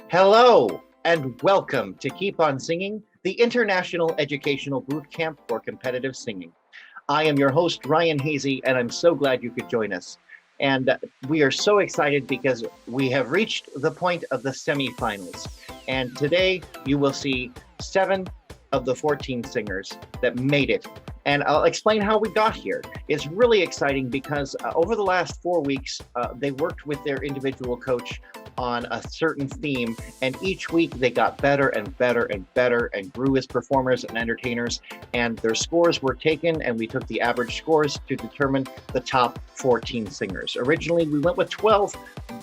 Hello and welcome to Keep On Singing, the International Educational Boot Camp for Competitive Singing. I am your host, Ryan Hazy, and I'm so glad you could join us. And we are so excited because we have reached the point of the semifinals. And today you will see 7 of the 14 singers that made it. And I'll explain how we got here. It's really exciting because over the last 4 weeks, they worked with their individual coach on a certain theme, and each week they got better and better and better and grew as performers and entertainers, and their scores were taken, and we took the average scores to determine the top 14 singers. Originally, we went with 12,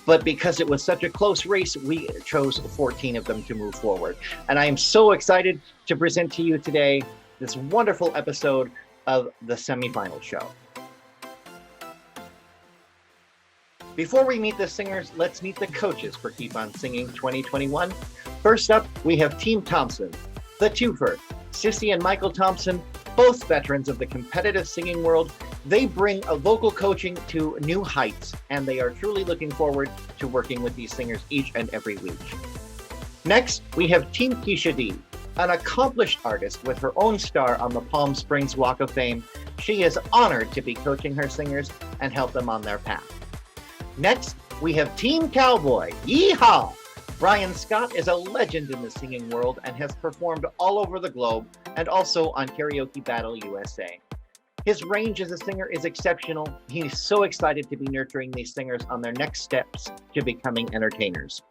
but because it was such a close race, we chose 14 of them to move forward. And I am so excited to present to you today this wonderful episode of the semifinal show. Before we meet the singers, let's meet the coaches for Keep On Singing 2021. First up, we have Team Thompson, the twofer, Sissy and Michael Thompson, both veterans of the competitive singing world. They bring a vocal coaching to new heights, and they are truly looking forward to working with these singers each and every week. Next, we have Team Keisha D, an accomplished artist with her own star on the Palm Springs Walk of Fame. She is honored to be coaching her singers and help them on their path. Next, we have Team Cowboy. Yeehaw! Brian Scott is a legend in the singing world and has performed all over the globe and also on Karaoke Battle USA. His range as a singer is exceptional. He's so excited to be nurturing these singers on their next steps to becoming entertainers.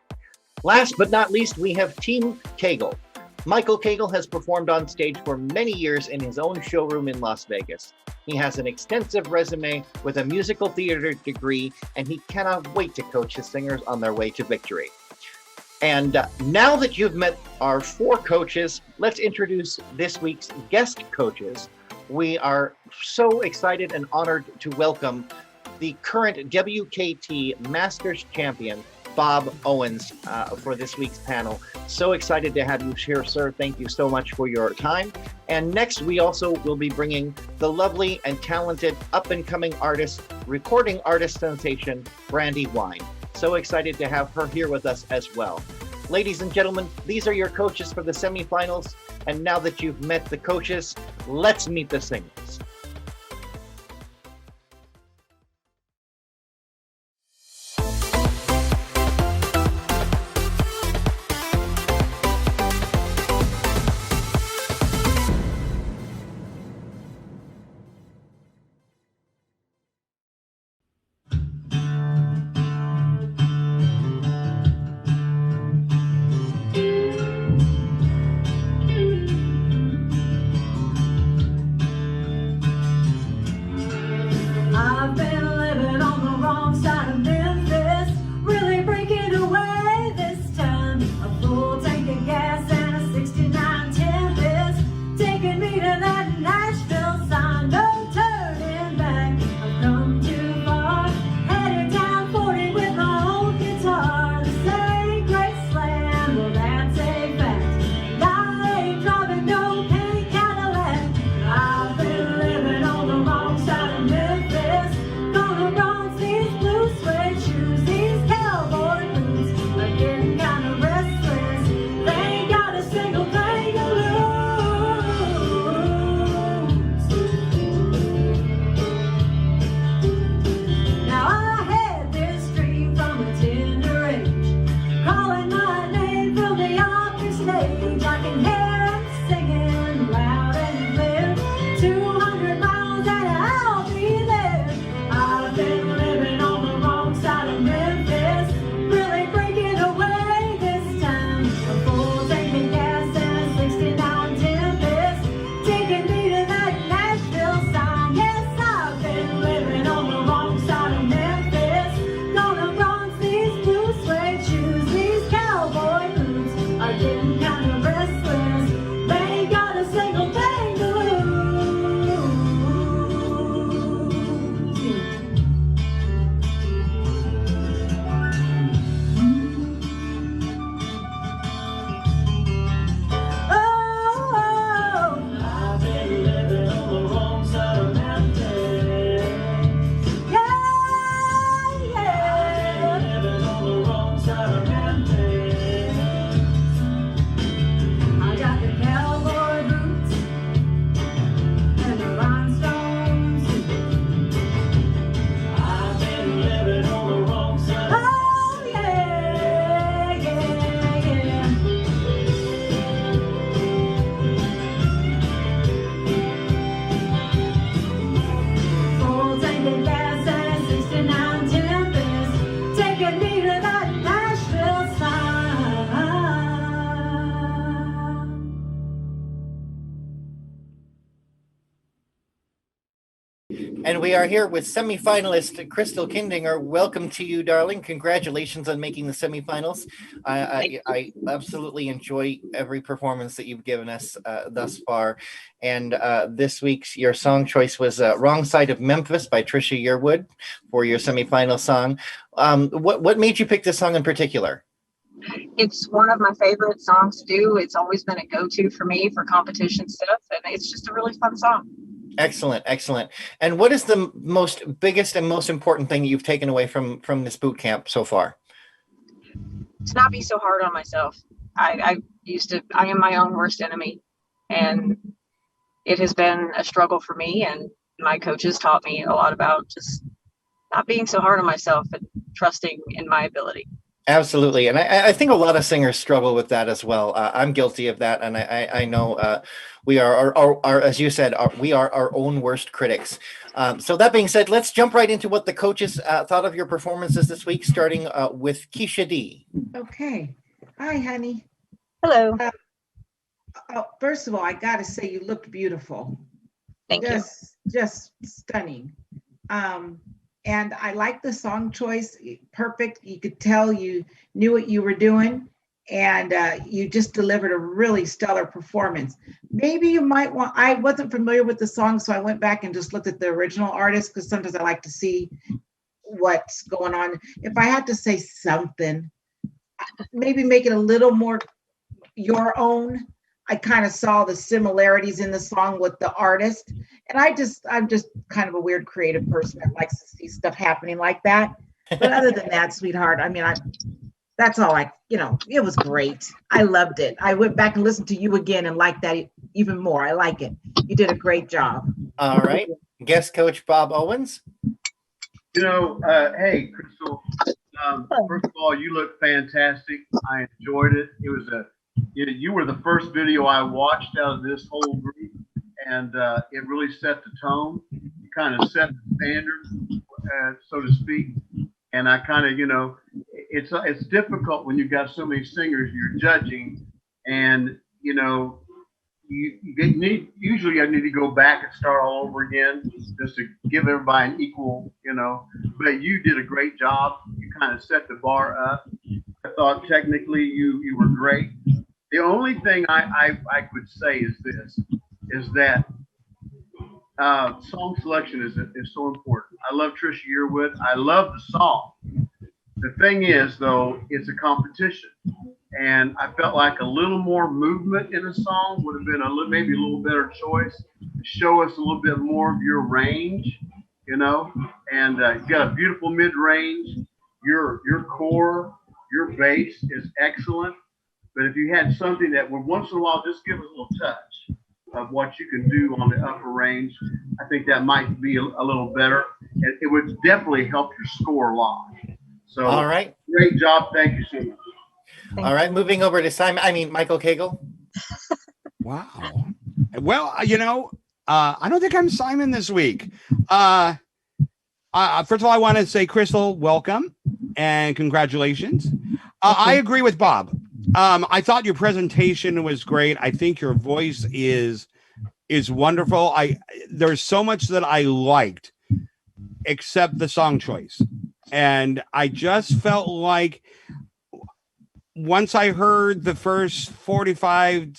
Last but not least, we have Team Cagle. Michael Cagle has performed on stage for many years in his own showroom in Las Vegas. He has an extensive resume with a musical theater degree, and he cannot wait to coach his singers on their way to victory. And now that you've met our 4 coaches, let's introduce this week's guest coaches. We are so excited and honored to welcome the current WKT Masters champion, Bob Owens, for this week's panel. So excited to have you here, sir. Thank you so much for your time. And next, we also will be bringing the lovely and talented up-and-coming artist, recording artist sensation, Brandy Wine. So excited to have her here with us as well. Ladies and gentlemen, these are your coaches for the semifinals. And now that you've met the coaches, let's meet the singers. Oh, yeah, yeah, yeah. Full tank of gas at 69 Tempest, taking me to that Nashville sound. And we are here with semifinalist Crystal Kindinger. Welcome to you, darling. Congratulations on making the semifinals. I absolutely enjoy every performance that you've given us thus far. And this week's your song choice was "Wrong Side of Memphis" by Trisha Yearwood for your semifinal song. What made you pick this song in particular? It's one of my favorite songs to do. It's always been a go-to for me for competition stuff, and it's just a really fun song. Excellent, excellent. And what is the biggest and most important thing you've taken away from this boot camp so far? To not be so hard on myself. I am my own worst enemy, and it has been a struggle for me, and my coaches taught me a lot about just not being so hard on myself and trusting in my ability. Absolutely. And I think a lot of singers struggle with that as well. I'm guilty of that. And I know we are, our as you said, we are our own worst critics. So that being said, let's jump right into what the coaches thought of your performances this week, starting with Keisha D. Okay. Hi, honey. Hello. First of all, I got to say you looked beautiful. Thank you. Just stunning. And I like the song choice, perfect. You could tell you knew what you were doing, and you just delivered a really stellar performance. Maybe you might want, I wasn't familiar with the song, so I went back and just looked at the original artist, because sometimes I like to see what's going on. If I had to say something, maybe make it a little more your own. I kind of saw the similarities in the song with the artist. And I'm just kind of a weird creative person that likes to see stuff happening like that. But other than that, sweetheart, I mean, that's all it was great. I loved it. I went back and listened to you again and liked that even more. I like it. You did a great job. All right. Guest coach Bob Owens. Hey, Crystal. First of all, you look fantastic. I enjoyed it. It was you were the first video I watched out of this whole group, and it really set the tone. You kind of set the standard, so to speak. And I kind of, it's difficult when you've got so many singers you're judging, and usually I need to go back and start all over again just to give everybody an equal, But you did a great job. You kind of set the bar up. I thought technically you were great. The only thing I could say is this, is that song selection is so important. I love Trisha Yearwood. I love the song. The thing is, though, it's a competition. And I felt like a little more movement in a song would have been maybe a little better choice to show us a little bit more of your range, And you got a beautiful mid-range. Your core, your bass is excellent. But if you had something that would once in a while just give us a little touch of what you can do on the upper range, I think that might be a little better. And it would definitely help your score a lot. So, all right. Great job. Thank you so much. All right. Moving over to Michael Cagle. Wow. Well, I don't think I'm Simon this week. First of all, I want to say, Crystal, welcome and congratulations. I agree with Bob. I thought your presentation was great. I think your voice is wonderful. There's so much that I liked, except the song choice. And I just felt like once I heard the first 45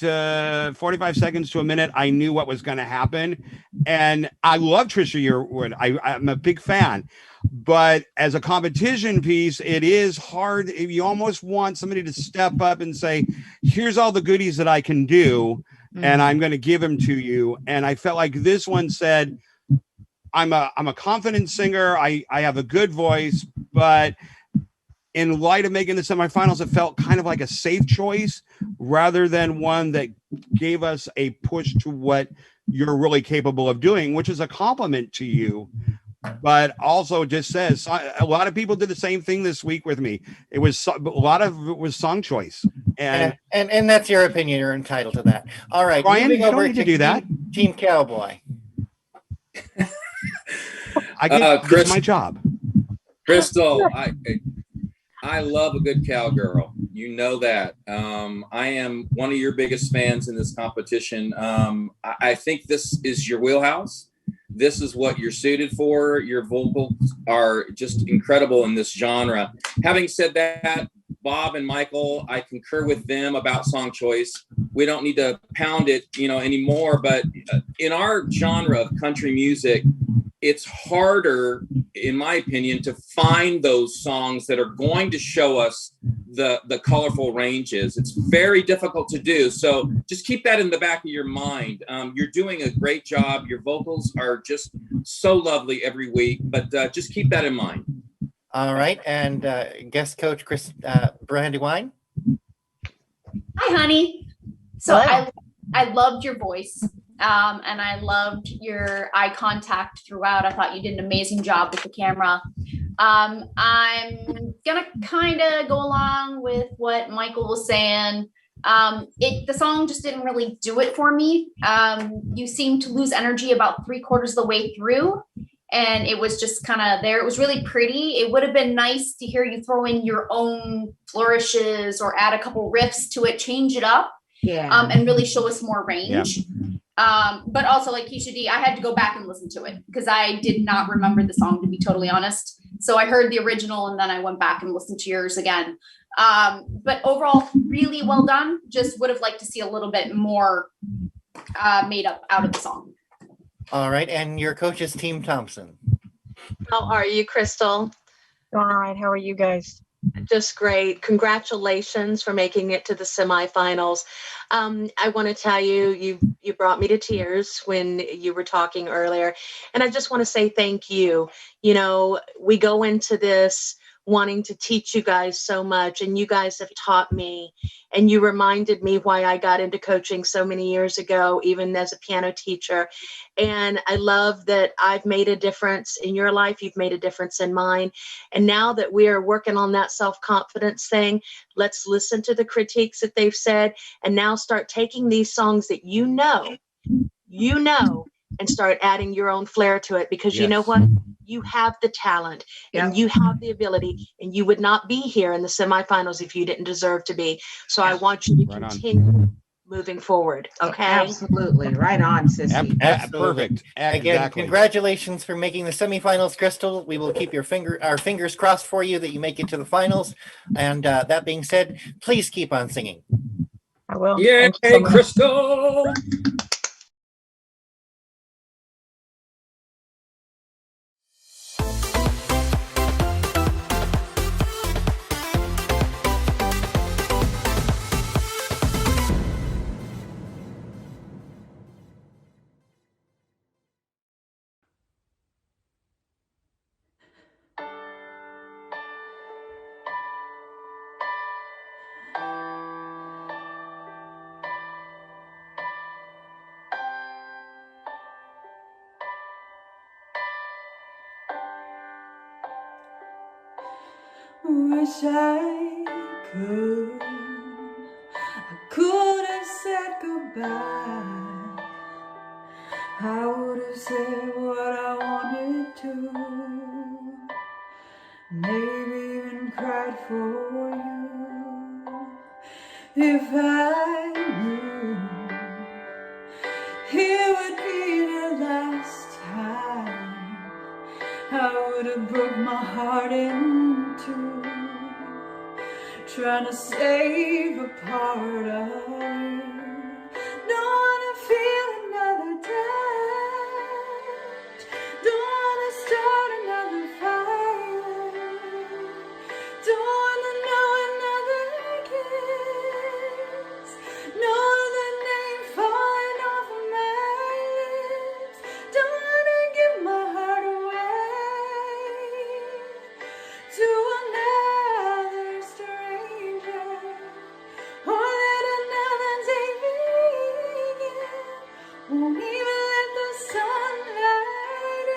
seconds to a minute, I knew what was going to happen. And I love Trisha Yearwood. I'm a big fan. But as a competition piece, it is hard. You almost want somebody to step up and say, here's all the goodies that I can do, and I'm going to give them to you. And I felt like this one said, I'm a confident singer. I have a good voice, but in light of making the semifinals, it felt kind of like a safe choice rather than one that gave us a push to what you're really capable of doing, which is a compliment to you. but also just says a lot of people did the same thing this week with me. It was a lot of it was song choice, and that's your opinion. You're entitled to that. All right, Brian, moving you don't over need to do that. Team Cowboy. I get Chris, it's my job. Crystal, I love a good cowgirl. You know that. I am one of your biggest fans in this competition. I think this is your wheelhouse. This is what you're suited for. Your vocals are just incredible in this genre. Having said that, Bob and Michael, I concur with them about song choice. We don't need to pound it, anymore. But in our genre of country music, it's harder, in my opinion, to find those songs that are going to show us the colorful ranges. It's very difficult to do. So just keep that in the back of your mind. You're doing a great job. Your vocals are just so lovely every week, but just keep that in mind. All right, and guest coach Brandywine. Hi, honey. So Hello. I loved your voice. And I loved your eye contact throughout. I thought you did an amazing job with the camera. I'm gonna kind of go along with what Michael was saying. The song just didn't really do it for me. You seemed to lose energy about 3/4 of the way through, and it was just kind of there. It was really pretty. It would have been nice to hear you throw in your own flourishes or add a couple riffs to it, change it up, and really show us more range. But also, like Keisha D, I had to go back and listen to it because I did not remember the song, to be totally honest. So I heard the original and then I went back and listened to yours again. But overall, really well done. Just would have liked to see a little bit more made up out of the song. All right, and your coach is Team Thompson. How are you, Crystal? All right. How are you guys? Just great. Congratulations for making it to the semifinals. I want to tell you, you brought me to tears when you were talking earlier. And I just want to say thank you. We go into this wanting to teach you guys so much, and you guys have taught me, and you reminded me why I got into coaching so many years ago, even as a piano teacher. And I love that I've made a difference in your life. You've made a difference in mine. And now that we are working on that self-confidence thing, let's listen to the critiques that they've said, and now start taking these songs that you know, and start adding your own flair to it, because you know what? You have the talent and you have the ability, and you would not be here in the semifinals if you didn't deserve to be. So I want you to continue moving forward. Okay. Absolutely. Right on, Sissy. Absolutely. Perfect. Again, Exactly. congratulations for making the semifinals, Crystal. We will keep our fingers crossed for you that you make it to the finals. And that being said, please keep on singing. I will. Yay, Thank you so much. Crystal! Wish I could have said goodbye. I would have said what I wanted to, maybe even cried for you. If I knew it would be the last time, I would have broke my heart in two, trying to save a part of you. Don't wanna feel another touch, don't wanna start another fire, don't wanna know another kiss, no other name falling off of my lips. Don't wanna give my heart away to another stranger, or let another take me in. Won't even let the sunlight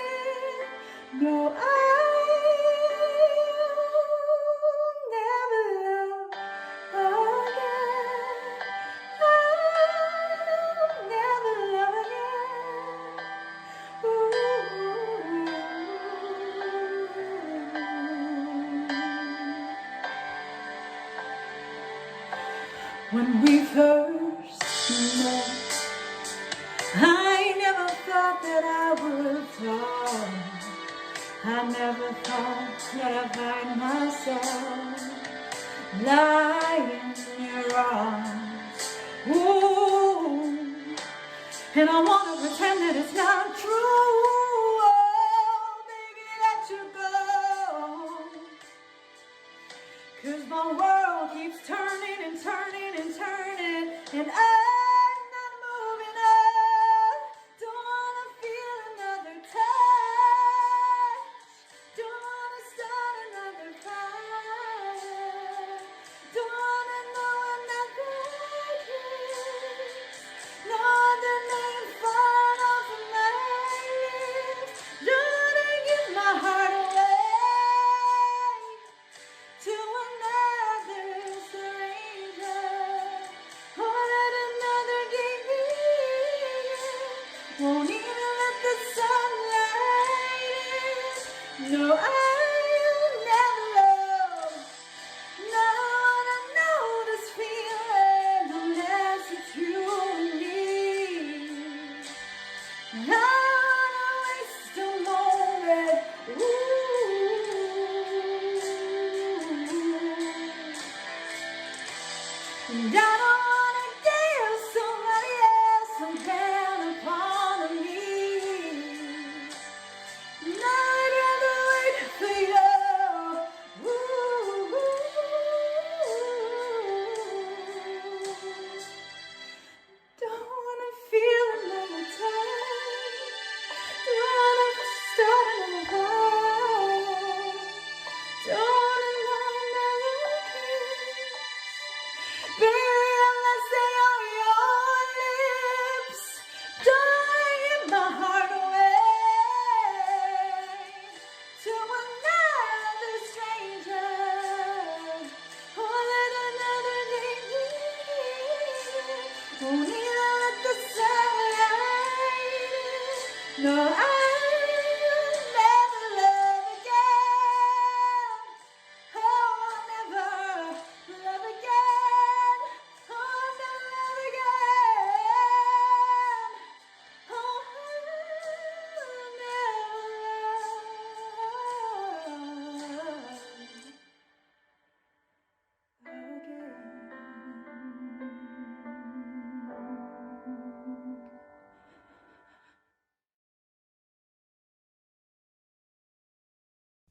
in. when we first met. I never thought that I would fall. I never thought that I'd find myself lying in your arms. Ooh, and I wanna pretend that it's not true. Oh, baby, let you go. 'Cause my world keeps turning and turning and turning, and I'm not moving up. Don't wanna feel another touch. Don't wanna start another fire. Don't wanna know another kiss. No other name falling off of my lips. Don't wanna give my heart away to another stranger, or let another game begin. Won't even let the sunlight in. No, I'll never love. No, I know this feeling unless it's you and me. I don't wanna waste a moment. And I don't wanna give somebody else some down upon me. And I'd rather wait for you. Don't wanna feel another time. Don't wanna start another fire. Don't wanna know another kiss. Baby, unless they are your lips. Don't wanna give my heart away to another stranger, or let another day begin. Won't even let the sunlight in. No, I'll never love again. Oh, I'll never love again. Oh, I'll never love again. Oh, I'll never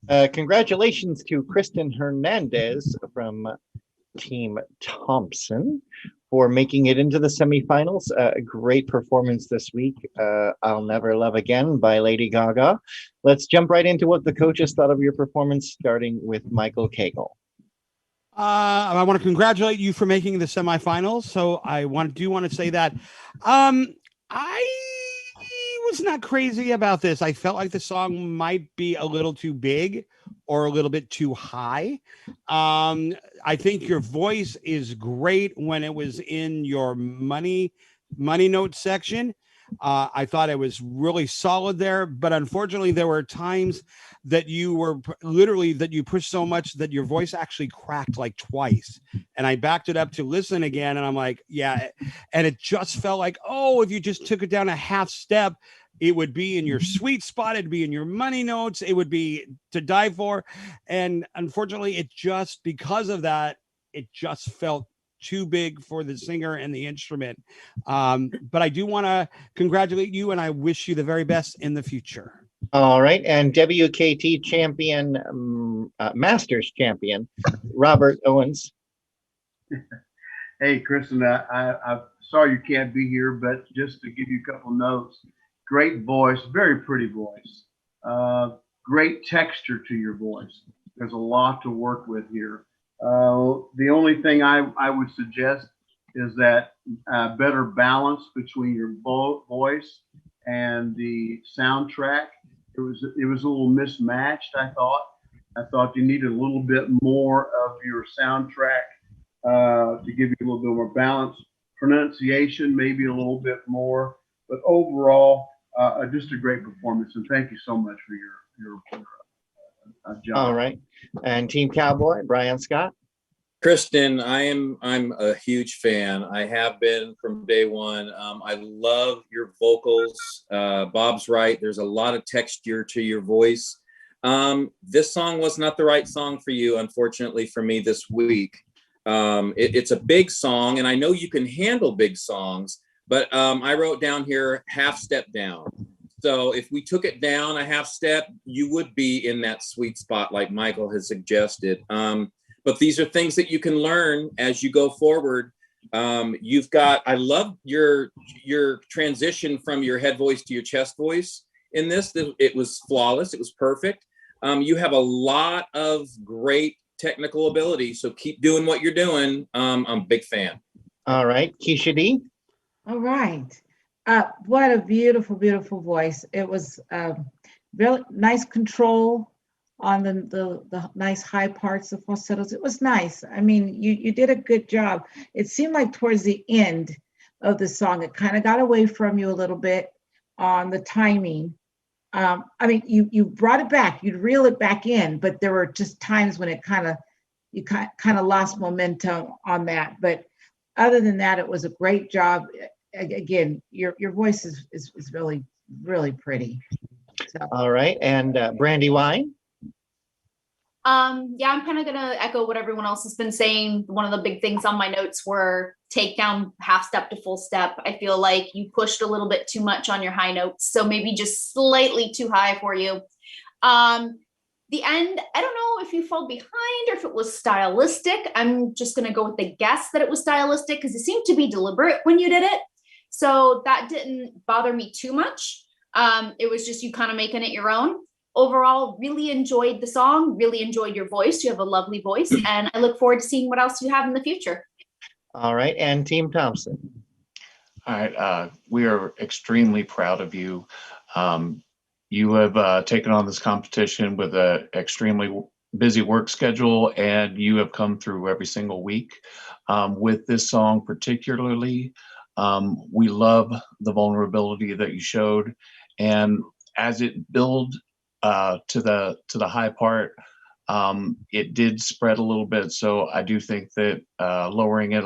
again. Congratulations to Kristen Hernandez from Team Thompson for making it into the semifinals. A great performance this week. I'll Never Love Again by Lady Gaga. Let's jump right into what the coaches thought of your performance, starting with Michael Cagle. I want to congratulate you for making the semifinals. So I do want to say that I was not crazy about this. I felt like the song might be a little too big or a little bit too high. I think your voice is great when it was in your money note section. I thought it was really solid there, but unfortunately there were times that you were literally that you pushed so much that your voice actually cracked like twice. And I backed it up to listen again, and I'm like, yeah. And it just felt like, oh, if you just took it down a half step, it would be in your sweet spot. It'd be in your money notes. It would be to die for. And unfortunately, it just, because of that, it just felt too big for the singer and the instrument. But I do want to congratulate you, and I wish you the very best in the future. All right, and WKT champion, Masters champion, Robert Owens. Hey, Kristen, I'm sorry you can't be here, but just to give you a couple notes, great voice, very pretty voice, great texture to your voice. There's a lot to work with here. The only thing I would suggest is that better balance between your voice and the soundtrack. It was a little mismatched, I thought. I thought you needed a little bit more of your soundtrack to give you a little bit more balance. Pronunciation, maybe a little bit more, but overall, just a great performance. And thank you so much for your job. All right, and Team Cowboy, Brian Scott. Kristen, I'm a huge fan. I have been from day one. I love your vocals. Bob's right. There's a lot of texture to your voice. This song was not the right song for you, unfortunately, for me this week. It's a big song, and I know you can handle big songs, but I wrote down here half step down. So if we took it down a half step, you would be in that sweet spot like Michael has suggested. But these are things that you can learn as you go forward. I love your transition from your head voice to your chest voice in this. It was flawless. It was perfect. You have a lot of great technical ability, so keep doing what you're doing. I'm a big fan. All right, Keisha D. All right. What a beautiful, beautiful voice. It was really nice control on the nice high parts of falsettos. It was nice. I mean, you did a good job. It seemed like towards the end of the song, it kind of got away from you a little bit on the timing. I mean, you brought it back, you'd reel it back in, but there were just times when you kind of lost momentum on that. But other than that, it was a great job. Again, your voice is really, really pretty. So. All right, and Brandy Wine. Yeah, I'm kind of gonna echo what everyone else has been saying. One of the big things on my notes were take down half step to full step. I feel like you pushed a little bit too much on your high notes, so maybe just slightly too high for you. The end, I don't know if you fell behind or if it was stylistic. I'm just gonna go with the guess that it was stylistic because it seemed to be deliberate when you did it. So that didn't bother me too much. It was just you kind of making it your own. Overall, really enjoyed the song, really enjoyed your voice. You have a lovely voice, and I look forward to seeing what else you have in the future. All right, and Team Thompson. All right, we are extremely proud of you. You have taken on this competition with an extremely busy work schedule, and you have come through every single week. With this song particularly, we love the vulnerability that you showed, and as it built to the high part, it did spread a little bit. So I do think that lowering it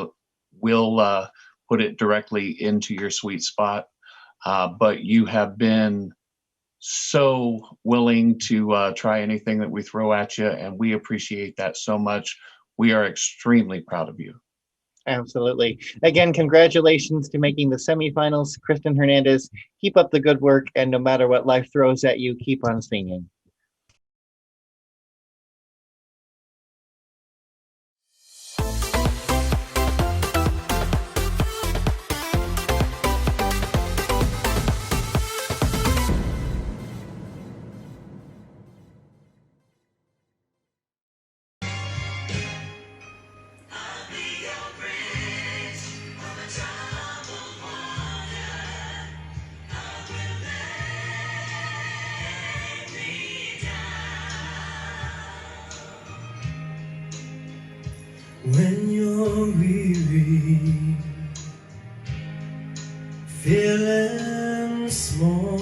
will put it directly into your sweet spot. But you have been so willing to try anything that we throw at you, and we appreciate that so much. We are extremely proud of you. Absolutely. Again, congratulations to making the semifinals, Kristen Hernandez. Keep up the good work, and no matter what life throws at you, keep on singing. When you're weary, feeling small,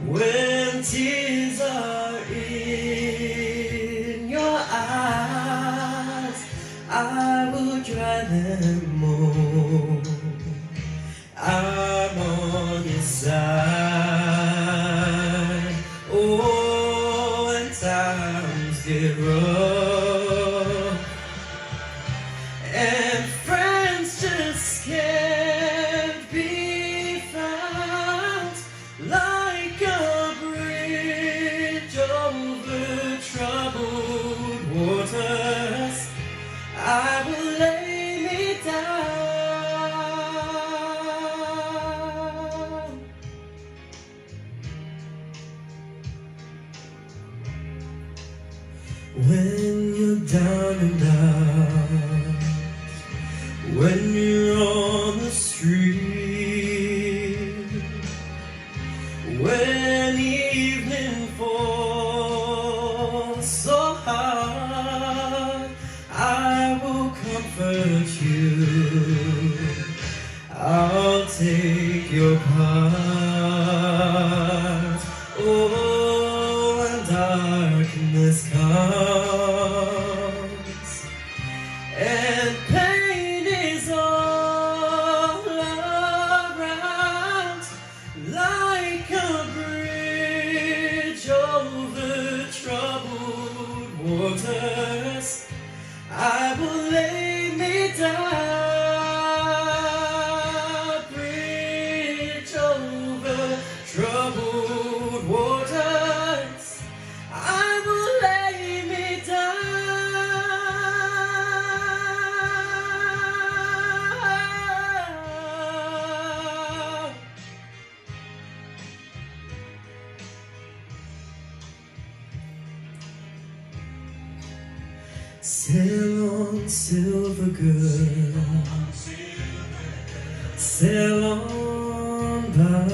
when tears are in your eyes, I will dry them all. I'm on your side. Oh, when times get rough and friends just can't be found, like a bridge over troubled waters, I will lay me down. When you're down and out, when you're on the street, when evening falls so hard, I will comfort you. I'll take your part. Oh, when darkness comes, waters. I will lay me down, bridge over troubled waters. I will lay me down. Sail on, silver girl, sail on by.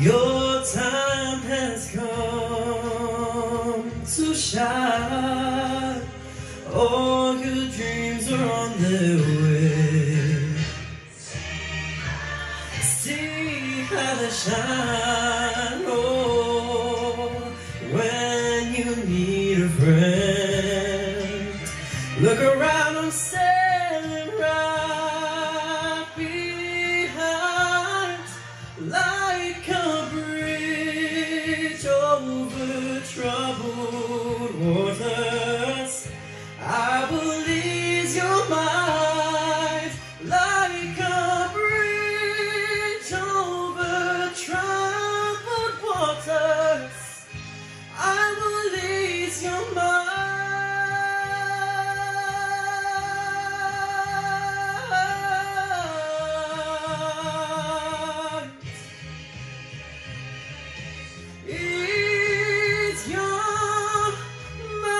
Your time has come to shine. All your dreams are on their way. See how they shine. Oh, when you need a friend, look around, I'm sailing right behind, like a bridge over troubled waters. I will ease your mind, like a bridge over troubled waters. I will ease your mind. Ease your mind.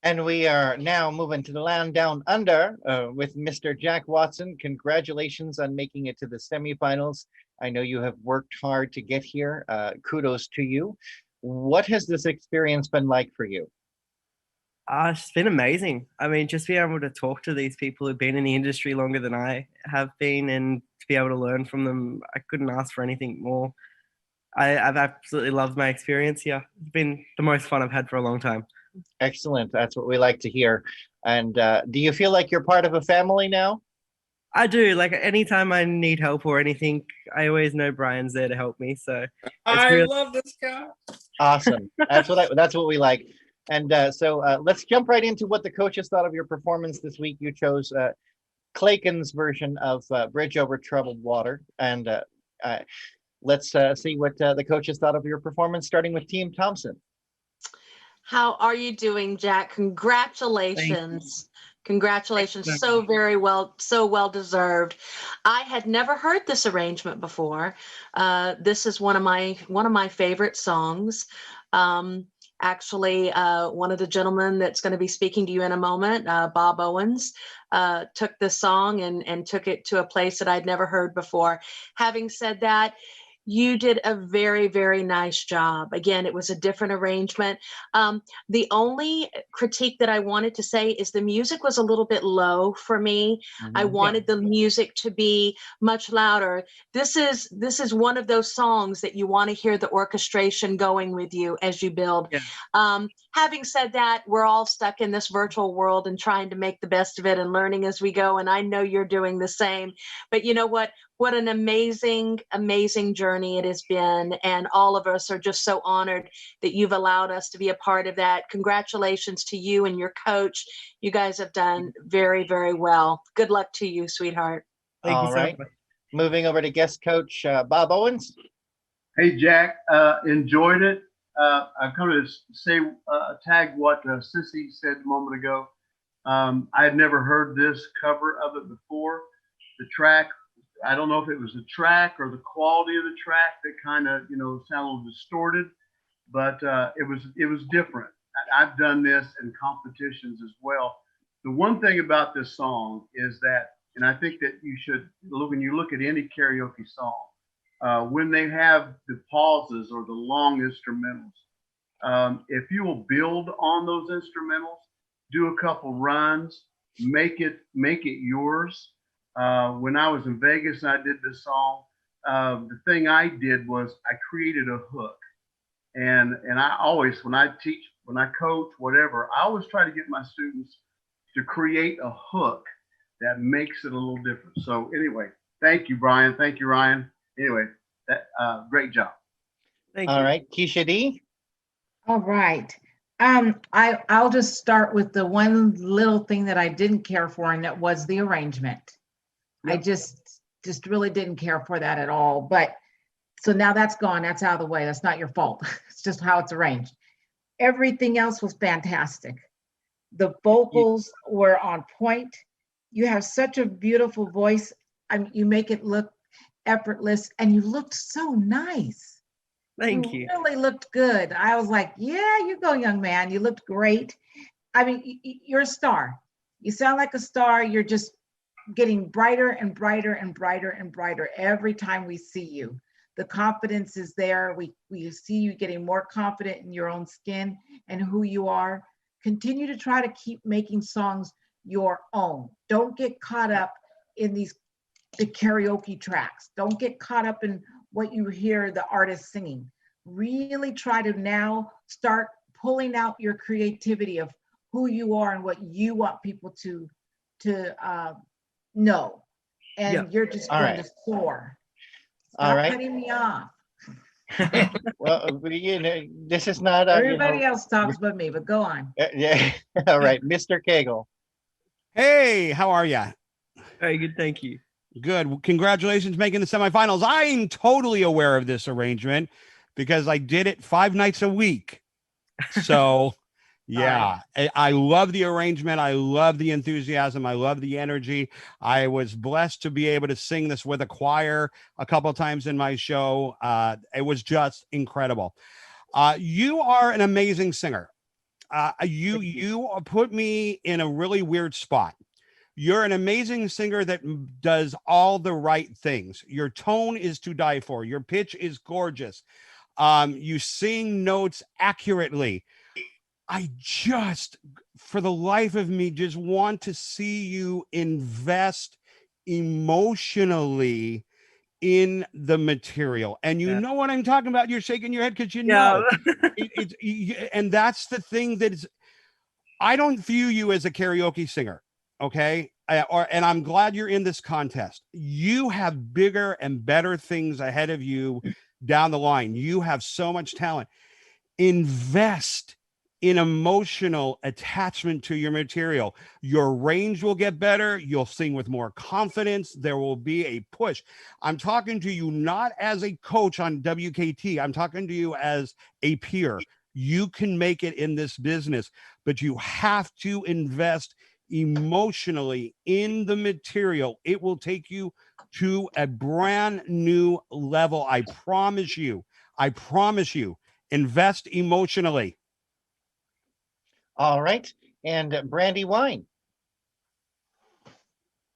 And we are now moving to the land down under with Mr. Jack Watson. Congratulations on making it to the semifinals. I know you have worked hard to get here. Kudos to you. What has this experience been like for you? It's been amazing. I mean, just being able to talk to these people who've been in the industry longer than I have been and to be able to learn from them, I couldn't ask for anything more. I've absolutely loved my experience here. It's been the most fun I've had for a long time. Excellent. That's what we like to hear. And do you feel like you're part of a family now? I do. Like anytime I need help or anything, I always know Brian's there to help me. So I really love this guy. Awesome. That's what we like. And so let's jump right into what the coaches thought of your performance this week. You chose Clayton's version of Bridge Over Troubled Water. And let's see what the coaches thought of your performance, starting with Team Thompson. How are you doing, Jack? Congratulations. Congratulations. So very well, so well deserved. I had never heard this arrangement before. This is one of my favorite songs. Actually, one of the gentlemen that's going to be speaking to you in a moment, Bob Owens, took this song and took it to a place that I'd never heard before. Having said that, you did a very, very nice job. Again, it was a different arrangement. The only critique that I wanted to say is the music was a little bit low for me. I wanted the music to be much louder. This is one of those songs that you want to hear the orchestration going with you as you build. Having said that, we're all stuck in this virtual world and trying to make the best of it and learning as we go. And I know you're doing the same. But you know what? What an amazing, amazing journey it has been. And all of us are just so honored that you've allowed us to be a part of that. Congratulations to you and your coach. You guys have done very, very well. Good luck to you, sweetheart. Thank you All so right. much. Moving over to guest coach Bob Owens. Hey, Jack, enjoyed it. I'm going to say, tag what Sissy said a moment ago. I had never heard this cover of it before. The track, I don't know if it was the track or the quality of the track that kind of, sounded a little distorted, but it was different. I've done this in competitions as well. The one thing about this song is that, and I think that you should, when you look at any karaoke song, when they have the pauses or the long instrumentals, if you will build on those instrumentals, do a couple runs, make it yours. When I was in Vegas and I did this song, the thing I did was I created a hook. And I always, when I teach, when I coach, whatever, I always try to get my students to create a hook that makes it a little different. So anyway, thank you, Brian. Thank you, Ryan. Anyway, that great job. Thank All you. right, Keisha D. All right. I'll just start with the one little thing that I didn't care for, and that was the arrangement. I Yep. just really didn't care for that at all. But so now that's gone. That's out of the way. That's not your fault. It's just how it's arranged. Everything else was fantastic. The vocals were on point. You have such a beautiful voice. I mean, you make it look effortless, and you looked so nice. Thank you. Really looked good. I was like, yeah, you go, young man. You looked great. I mean, you're a star. You sound like a star. You're just getting brighter and brighter and brighter and brighter every time we see you. The confidence is there. We see you getting more confident in your own skin and who you are. Continue to try to keep making songs your own. Don't get caught up in the karaoke tracks. Don't get caught up in what you hear the artist singing. Really try to now start pulling out your creativity of who you are and what you want people to know. And Yep. you're just All going right. to soar. All Stop right. cutting me off. Well, you know, this is not Everybody else talks but me, but go on. yeah. All right, Mr. Cagle. Hey, how are you? Very good. Thank you. Good. Well, congratulations making the semifinals. I'm totally aware of this arrangement because I did it 5 nights a week. So, yeah, I love the arrangement. I love the enthusiasm. I love the energy. I was blessed to be able to sing this with a choir a couple of times in my show. It was just incredible. You are an amazing singer. You put me in a really weird spot. You're an amazing singer that does all the right things. Your tone is to die for. Your pitch is gorgeous. You sing notes accurately. I just, for the life of me, just want to see you invest emotionally in the material. And you know what I'm talking about. You're shaking your head because you know. And that's the thing that is, I don't view you as a karaoke singer. Okay. And I'm glad you're in this contest. You have bigger and better things ahead of you down the line. You have so much talent. Invest in emotional attachment to your material. Your range will get better. You'll sing with more confidence. There will be a push. I'm talking to you not as a coach on WKT. I'm talking to you as a peer. You can make it in this business, but you have to invest emotionally in the material. It will take you to a brand new level. I promise you. I promise you. Invest emotionally. All right. And Brandy Wine.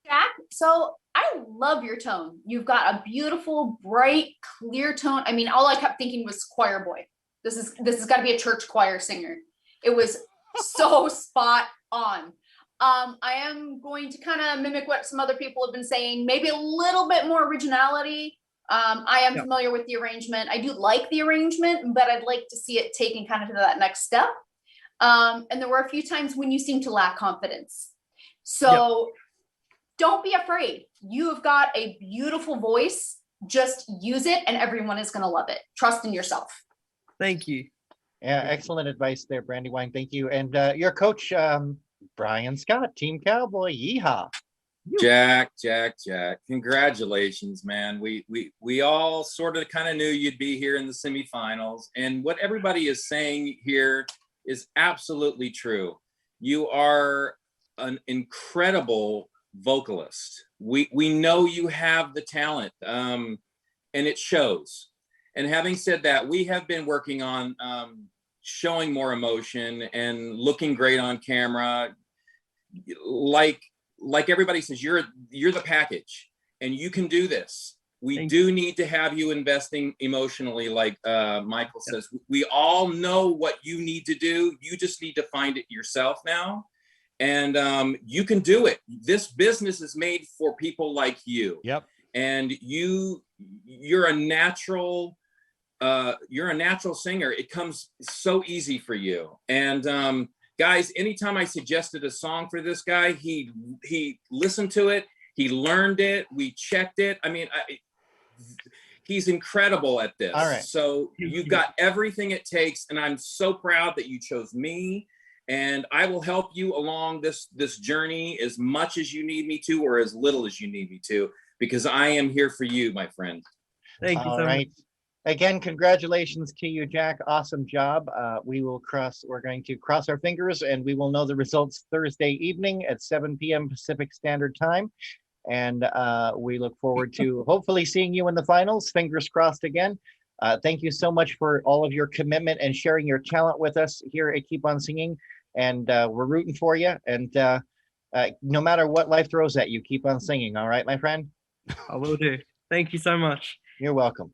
Jack, so I love your tone. You've got a beautiful, bright, clear tone. I mean, all I kept thinking was choir boy. This is got to be a church choir singer. It was so spot on. I am going to kind of mimic what some other people have been saying, maybe a little bit more originality. I am familiar with the arrangement. I do like the arrangement, but I'd like to see it taken kind of to that next step. And there were a few times when you seemed to lack confidence. So don't be afraid. You have got a beautiful voice. Just use it and everyone is going to love it. Trust in yourself. Thank you. Yeah, excellent advice there, Brandy Wine. Thank you. And your coach, Brian Scott, Team Cowboy. Yeehaw. Jack, congratulations, man. We all sort of kind of knew you'd be here in the semifinals. And what everybody is saying here is absolutely true. You are an incredible vocalist. We know you have the talent, and it shows. And having said that, we have been working on showing more emotion and looking great on camera. Like everybody says, you're the package, and you can do this. We do need to have you investing emotionally, like Michael says. We all know what you need to do. You just need to find it yourself now, and you can do it. This business is made for people like you. Yep. And you're a natural. You're a natural singer. It comes so easy for you. And guys, anytime I suggested a song for this guy, he listened to it, he learned it, we checked it. I mean, he's incredible at this. All right. So you've got everything it takes, and I'm so proud that you chose me. And I will help you along this journey as much as you need me to, or as little as you need me to, because I am here for you, my friend. Thank you All so right. much. Again, congratulations to you, Jack. Awesome job. We're going to cross our fingers, and we will know the results Thursday evening at 7 p.m. Pacific Standard Time. And we look forward to hopefully seeing you in the finals. Fingers crossed again. Thank you so much for all of your commitment and sharing your talent with us here at Keep On Singing. And we're rooting for you. And no matter what life throws at you, keep on singing. All right, my friend? I will do. Thank you so much. You're welcome.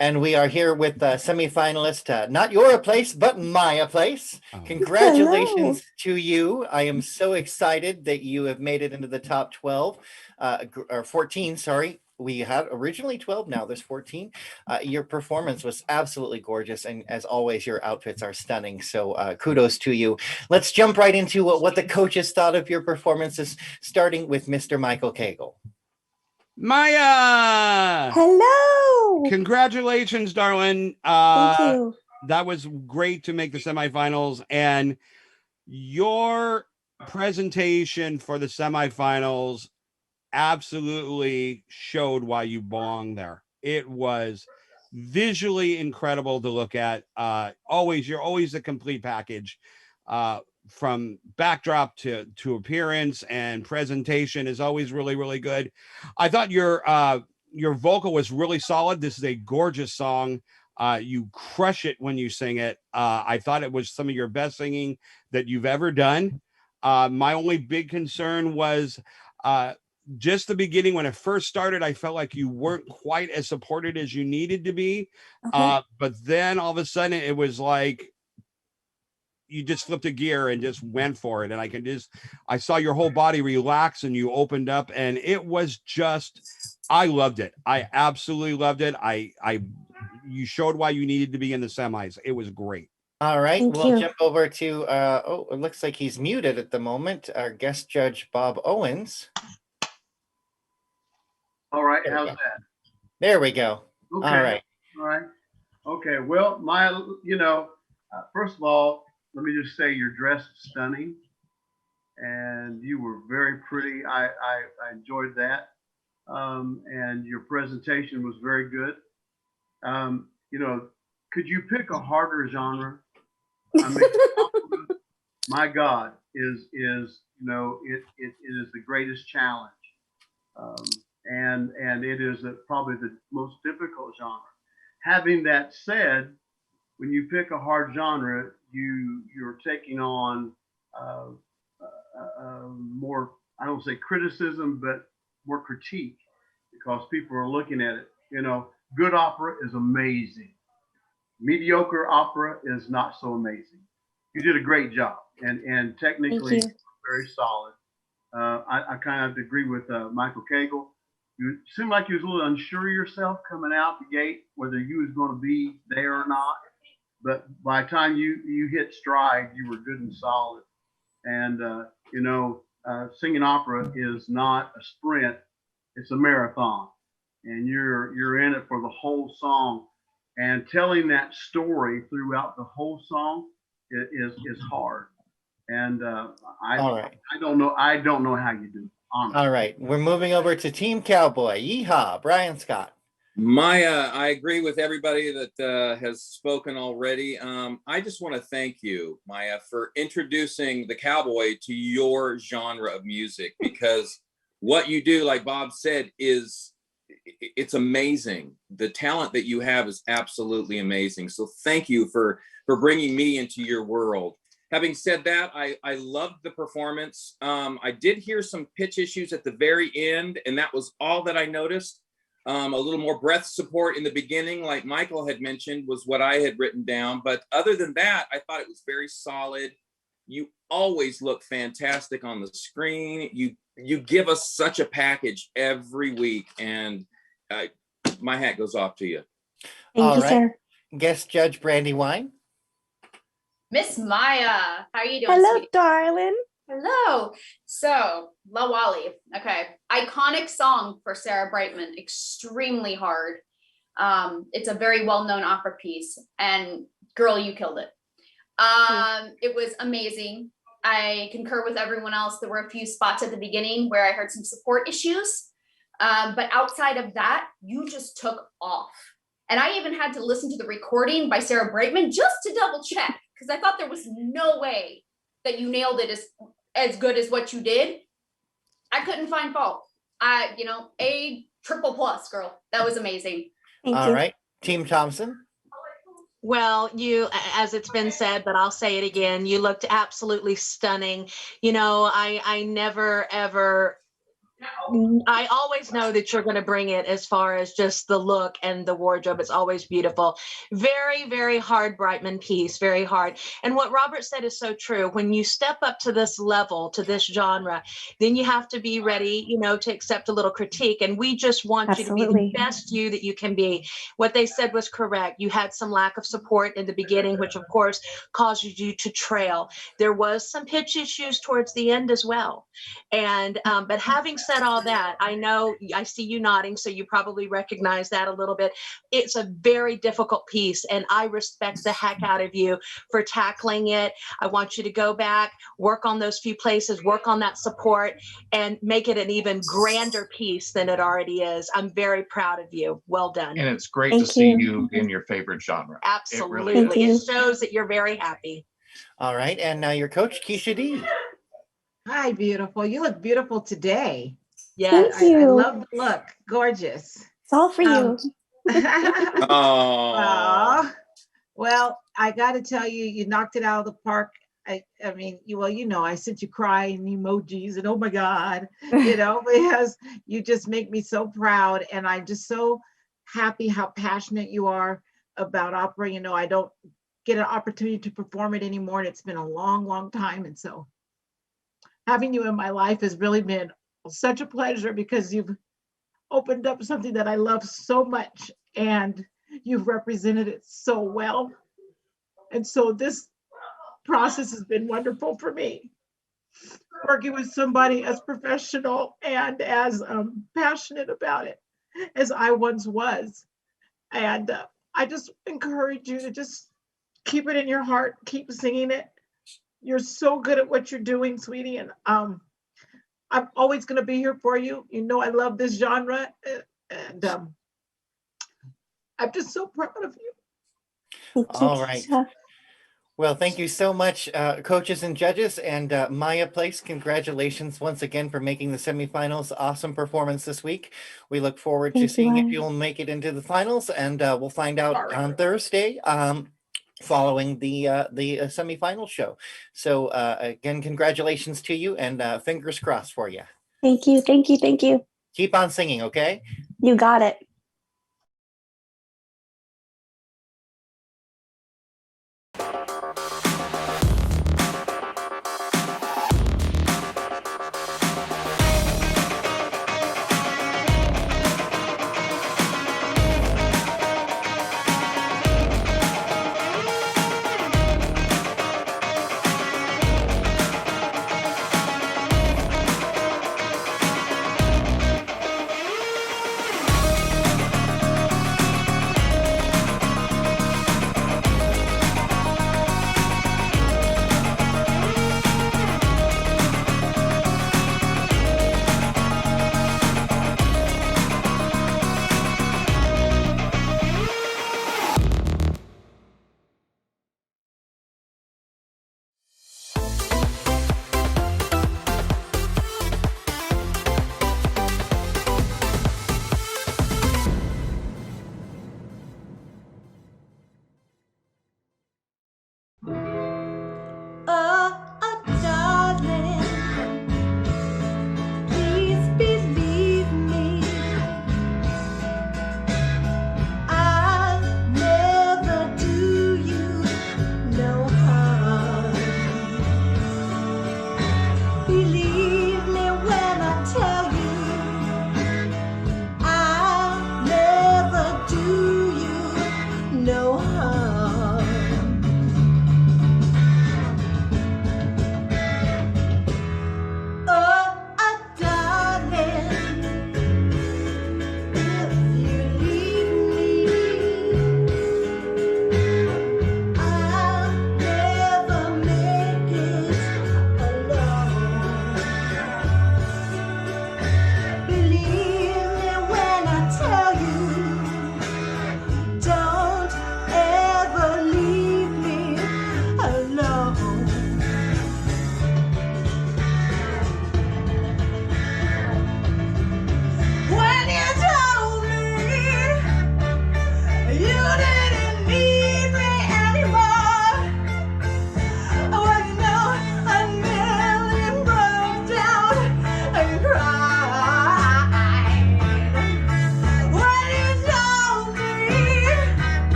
And we are here with semifinalist, not your place, but my place. Oh. Congratulations to you. I am so excited that you have made it into the top 12, or 14, sorry. We had originally 12, now there's 14. Your performance was absolutely gorgeous. And as always, your outfits are stunning. So kudos to you. Let's jump right into what the coaches thought of your performances, starting with Mr. Michael Cagle. Maya! Hello! Congratulations, darling. Thank you. That was great to make the semifinals. And your presentation for the semifinals absolutely showed why you belong there. It was visually incredible to look at. You're always a complete package. From backdrop to appearance, and presentation is always really, really good. I thought your vocal was really solid. This is a gorgeous song. You crush it when you sing it. I thought it was some of your best singing that you've ever done. My only big concern was just the beginning. When it first started, I felt like you weren't quite as supported as you needed to be. Okay. But then all of a sudden it was like you just flipped a gear and just went for it. And I saw your whole body relax and you opened up, and it was I loved it. I absolutely loved it. You showed why you needed to be in the semis. It was great. All right, Thank we'll you. jump over to, it looks like he's muted at the moment, our guest judge, Bob Owens. All right, There we how's go. that? There we go. Okay. All right. All right. Okay. Well, first of all, let me just say your dress is stunning, and you were very pretty. I enjoyed that, and your presentation was very good. Could you pick a harder genre? I mean, my God, it is the greatest challenge, and it is probably the most difficult genre. Having that said, when you pick a hard genre, you're taking on more, I don't say criticism, but more critique, because people are looking at it. Good opera is amazing. Mediocre opera is not so amazing. You did a great job, and technically very solid. I kind of agree with Michael Cagle. You seemed like you was a little unsure of yourself coming out the gate, whether you was going to be there or not. But by the time you hit stride, you were good and solid. And singing opera is not a sprint; it's a marathon, and you're in it for the whole song. And telling that story throughout the whole song is hard. And All right. I don't know how you do it, honestly. All right, we're moving over to Team Cowboy. Yeehaw, Brian Scott. Maya, I agree with everybody that has spoken already. I just want to thank you, Maya, for introducing the cowboy to your genre of music, because what you do, like Bob said, it's amazing. The talent that you have is absolutely amazing. So thank you for bringing me into your world. Having said that, I loved the performance. I did hear some pitch issues at the very end, and that was all that I noticed. A little more breath support in the beginning, like Michael had mentioned, was what I had written down. But other than that, I thought it was very solid. You always look fantastic on the screen. You give us such a package every week, and my hat goes off to you. Thank you, sir. Guest judge Brandywine. Miss Maya, how are you doing? Hello, sweetie? darling. Hello. So, La Wally. Okay. Iconic song for Sarah Brightman. Extremely hard. It's a very well-known opera piece, and girl, you killed it. It was amazing. I concur with everyone else. There were a few spots at the beginning where I heard some support issues. But outside of that, you just took off. And I even had to listen to the recording by Sarah Brightman just to double check, because I thought there was no way that you nailed it as good as what you did. I couldn't find fault. A triple plus, girl. That was amazing. All right, Team Thompson. Well, as it's been said, but I'll say it again, you looked absolutely stunning. I never, ever I always know that you're going to bring it as far as just the look and the wardrobe. It's always beautiful. Very, very hard Brightman piece, very hard. And what Robert said is so true. When you step up to this level, to this genre, then you have to be ready, to accept a little critique. And we just want you to be Absolutely. the best you that you can be. What they said was correct. You had some lack of support in the beginning, which of course causes you to trail. There was some pitch issues towards the end as well. And but having said all that, I know I see you nodding, so you probably recognize that a little bit. It's a very difficult piece, and I respect the heck out of you for tackling it. I want you to go back, work on those few places, work on that support, and make it an even grander piece than it already is. I'm very proud of you. Well done. And it's great Thank to see you. you in your favorite genre. Absolutely. really Thank you. It shows that you're very happy. All right, and now your coach, Keisha D. Hi, beautiful. You look beautiful today. Yes. Thank I you. love the look. Gorgeous. It's all for you. Oh, Aw. Well, I got to tell you, you knocked it out of the park. I mean, I sent you crying emojis and oh my God, because you just make me so proud. And I'm just so happy how passionate you are about opera. I don't get an opportunity to perform it anymore. And it's been a long, long time. And so having you in my life has really been such a pleasure because you've opened up something that I love so much and you've represented it so well. And so this process has been wonderful for me. Working with somebody as professional and as passionate about it as I once was. And I just encourage you to just keep it in your heart, keep singing it. You're so good at what you're doing, sweetie. And I'm always going to be here for you. I love this genre. And I'm just so proud of you. Thank you, All right. Keisha. Well, thank you so much, coaches and judges. And Maya Place, congratulations once again for making the semifinals. Awesome performance this week. We look forward to Thank you, seeing if Ryan. you'll make it into the finals, and we'll find out on Thursday following the semifinal show. So again, congratulations to you, and fingers crossed for you. Thank you. Thank you. Thank you. Keep on singing, okay? You got it.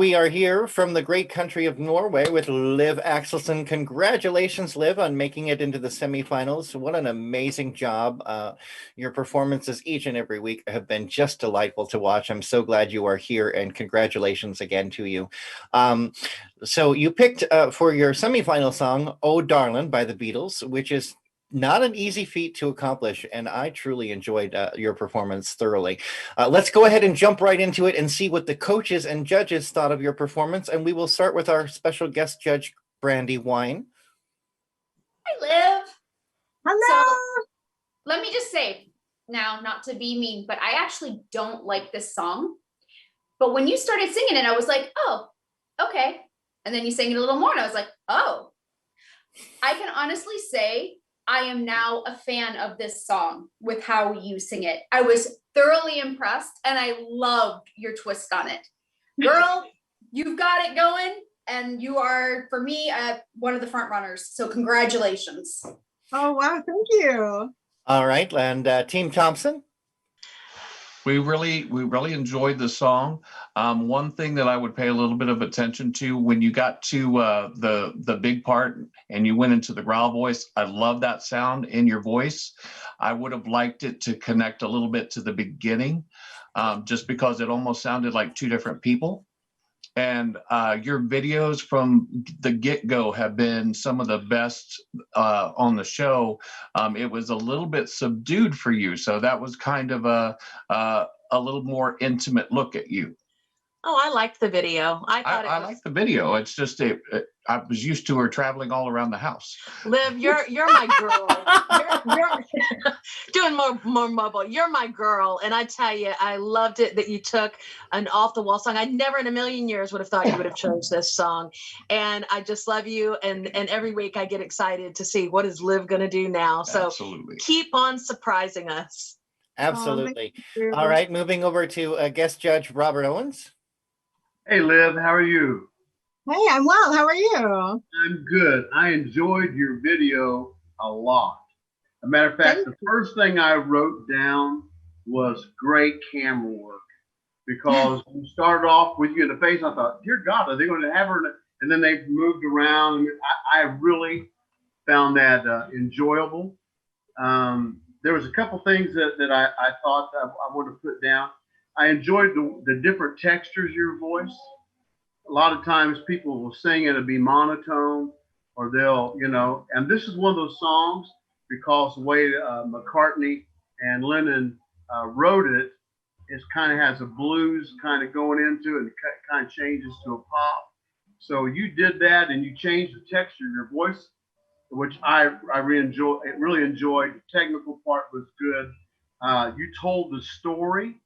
we are here from the great country of Norway with Liv Axelson. Congratulations, Liv, on making it into the semifinals. What an amazing job. Your performances each and every week have been just delightful to watch. I'm so glad you are here, and congratulations again to you. So you picked for your semifinal song, Oh Darlin' by the Beatles, which is not an easy feat to accomplish, and I truly enjoyed your performance thoroughly. Let's go ahead and jump right into it and see what the coaches and judges thought of your performance, and we will start with our special guest judge, Brandy Wine. Hi, Liv. Hello. So let me just say now, not to be mean, but I actually don't like this song. But when you started singing it, I was like, oh, okay. And then you sang it a little more, and I was like, oh. I can honestly say I am now a fan of this song with how you sing it. I was thoroughly impressed, and I loved your twist on it. Girl, you've got it going, and you are, for me, one of the front runners. So congratulations. Oh, wow. Thank you. All right, and Team Thompson? We really enjoyed the song. One thing that I would pay a little bit of attention to when you got to the big part and you went into the growl voice, I love that sound in your voice. I would have liked it to connect a little bit to the beginning, just because it almost sounded like two different people. And your videos from the get-go have been some of the best on the show. It was a little bit subdued for you, so that was kind of a little more intimate look at you. Oh, I liked the video. I like the video. It's just I was used to her traveling all around the house. Liv, you're my girl. You're doing more mobile. You're my girl, and I tell you, I loved it that you took an off the wall song. I never in a million years would have thought you would have chose this song, and I just love you. And every week I get excited to see what is Liv going to do now. So Absolutely. Keep on surprising us. Absolutely. you. All right, moving over to guest judge Robert Owens. Hey, Liv, how are you? Hey, I'm well. How are you? I'm good. I enjoyed your video a lot. As a matter of fact, the first thing I wrote down was great camera work, because you started off with you in the face. I thought, dear God, are they going to have her? And then they moved around. And I really found that enjoyable. There was a couple things that I thought I wanted to put down. I enjoyed the different textures of your voice. A lot of times people will sing and it'll be monotone, or they'll, and this is one of those songs, because the way McCartney and Lennon wrote it, it kind of has a blues kind of going into it, and it kind of changes to a pop. So you did that, and you changed the texture of your voice, which I really enjoyed. The technical part was good. You told the story,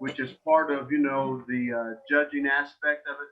which is part of, the judging aspect of it.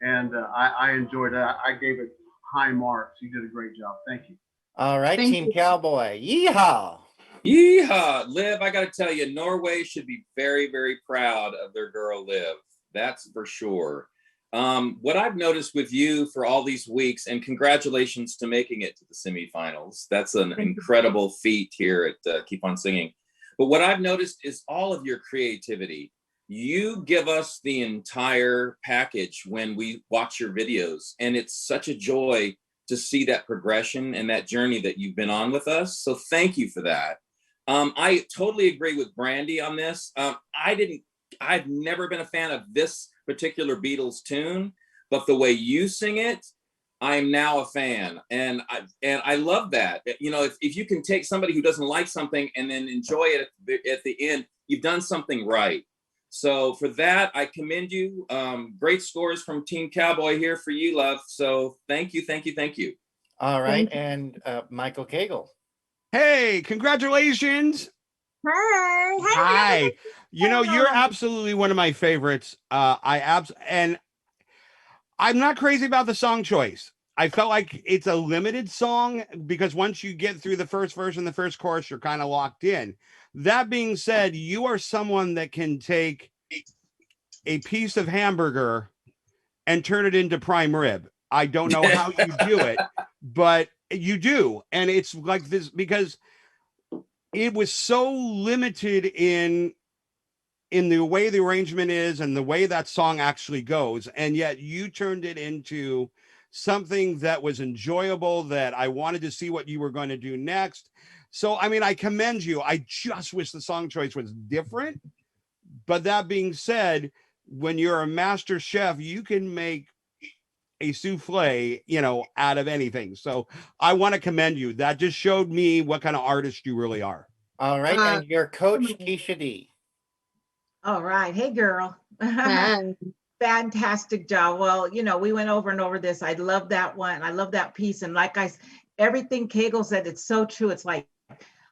And I enjoyed it. I gave it high marks. You did a great job. Thank you. All right, Thank Team you. Cowboy. Yeehaw. Yeehaw. Liv, I got to tell you, Norway should be very, very proud of their girl, Liv. That's for sure. What I've noticed with you for all these weeks, and congratulations to making it to the semifinals. That's an incredible feat here at Keep On Singing. But what I've noticed is all of your creativity. You give us the entire package when we watch your videos, and it's such a joy to see that progression and that journey that you've been on with us. So thank you for that. I totally agree with Brandy on this. I've never been a fan of this particular Beatles tune, but the way you sing it, I'm now a fan, and I love that. If you can take somebody who doesn't like something and then enjoy it at the end, you've done something right. So for that, I commend you. Great scores from Team Cowboy here for you, love. So thank you. All right, and Michael Cagle. Hey, congratulations. Hi. Hi. You're absolutely one of my favorites. And I'm not crazy about the song choice. I felt like it's a limited song, because once you get through the first verse and the first chorus, you're kind of locked in. That being said, you are someone that can take a piece of hamburger and turn it into prime rib. I don't know how you do it, but you do. And it's like this because it was so limited in in the way the arrangement is and the way that song actually goes, and yet you turned it into something that was enjoyable, that I wanted to see what you were going to do next. So I mean, I commend you. I just wish the song choice was different. But that being said, when you're a master chef, you can make a souffle, out of anything. So I want to commend you. That just showed me what kind of artist you really are. All right, Uh, and your coach, Keisha D. All right. Hey, girl. Hi. Fantastic job. Well, we went over and over this. I love that one. I love that piece. And everything Kegel said, it's so true. It's like,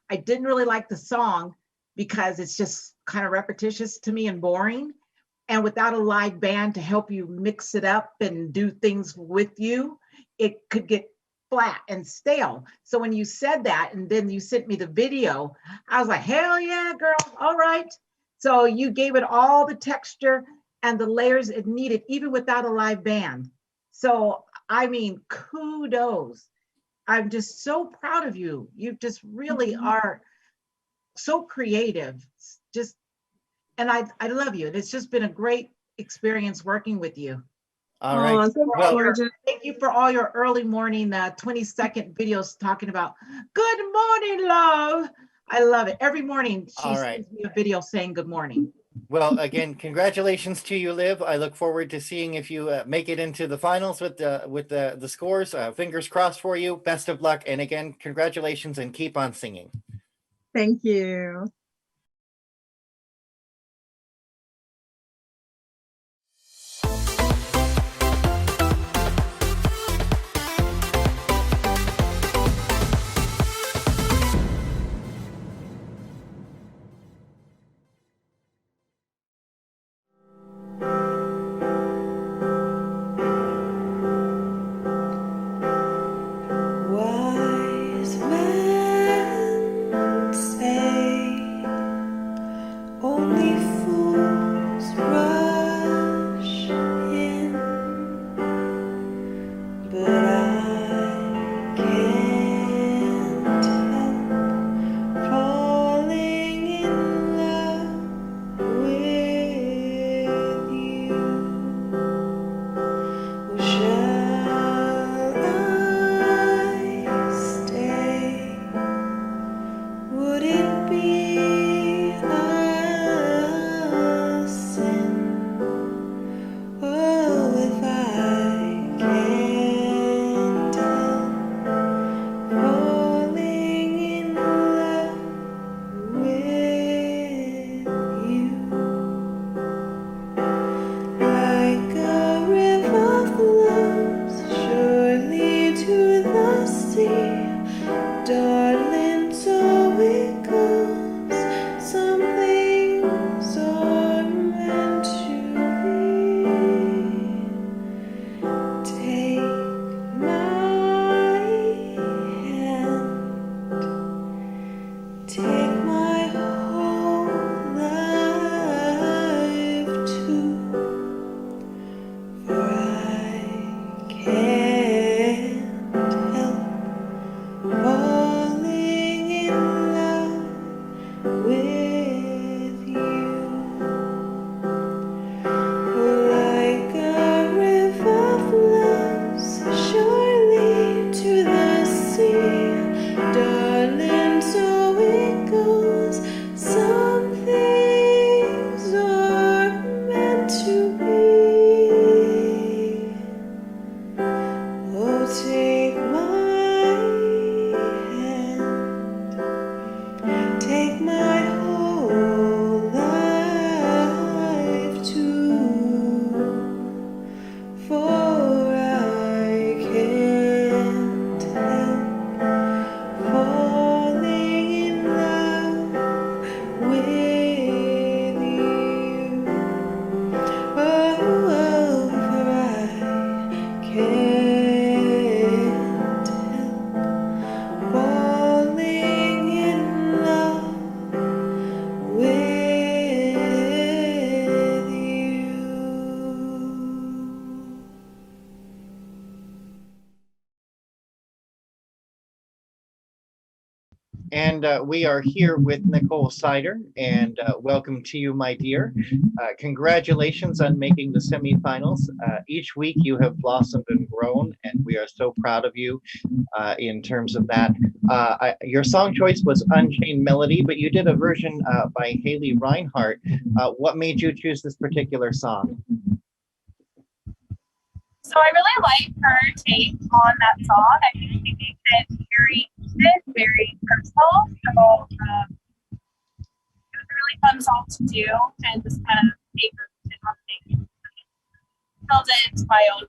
I didn't really like the song because it's just kind of repetitious to me and boring. And without a live band to help you mix it up and do things with you, it could get flat and stale. So when you said that, and then you sent me the video, I was like, hell yeah, girl. All right. So you gave it all the texture and the layers it needed, even without a live band. So, I mean, kudos. I'm just so proud of you. You just really are so creative. Just, and I love you. And it's just been a great experience working with you. All right. Oh, thanks, Well, gorgeous. Thank you for all your early morning 20-second videos talking about good morning, love. I love it. Every morning she All right. sends me a video saying good morning. Well, again, congratulations to you, Liv. I look forward to seeing if you make it into the finals with the scores. Fingers crossed for you. Best of luck, and again, congratulations, and keep on singing. Thank you. Wise men say And we are here with Nicole Sider, and welcome to you, my dear. Congratulations on making the semifinals. Each week you have blossomed and grown, and we are so proud of you in terms of that. Your song choice was Unchained Melody, but you did a version by Haley Reinhart. What made you choose this particular song? So I really like her take on that song. I think she makes it very intimate, very personal. So it was a really fun song to do and just kind of take her in on things. Build it into my own.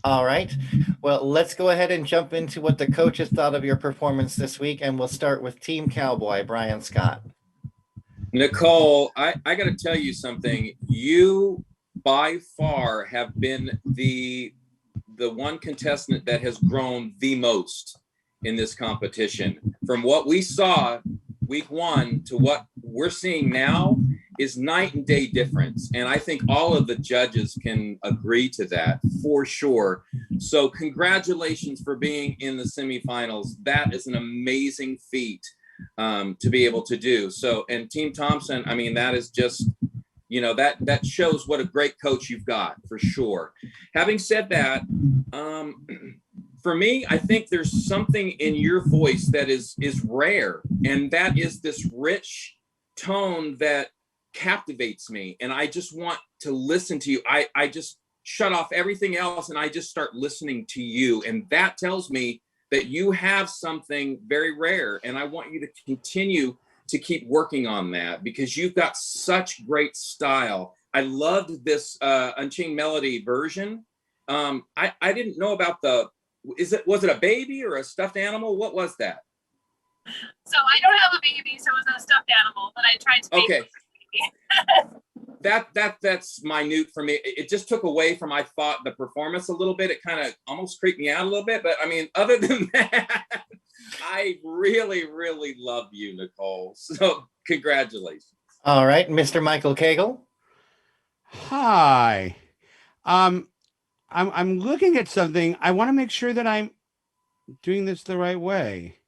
All right. Well, let's go ahead and jump into what the coaches thought of your performance this week, and we'll start with Team Cowboy, Brian Scott. Nicole, I got to tell you something. You by far have been the one contestant that has grown the most in this competition. From what we saw week 1 to what we're seeing now is night and day difference. And I think all of the judges can agree to that for sure. So congratulations for being in the semifinals. That is an amazing feat to be able to do. So, and Team Thompson, I mean, that is just, you know, that shows what a great coach you've got for sure. Having said that, for me, I think there's something in your voice that is rare, and that is this rich tone that captivates me. And I just want to listen to you. I just shut off everything else and I just start listening to you. And that tells me that you have something very rare. And I want you to continue to keep working on that because you've got such great style. I loved this Unchained Melody version. I didn't know about was it a baby or a stuffed animal? What was that? So I don't have a baby, so it was a stuffed animal, but I tried to make it a baby. That's minute for me. It just took away from, I thought, the performance a little bit. It kind of almost creeped me out a little bit. But I mean, other than that, I really, really love you, Nicole. So congratulations. All right, Mr. Michael Cagle. Hi. I'm looking at something. I want to make sure that I'm doing this the right way.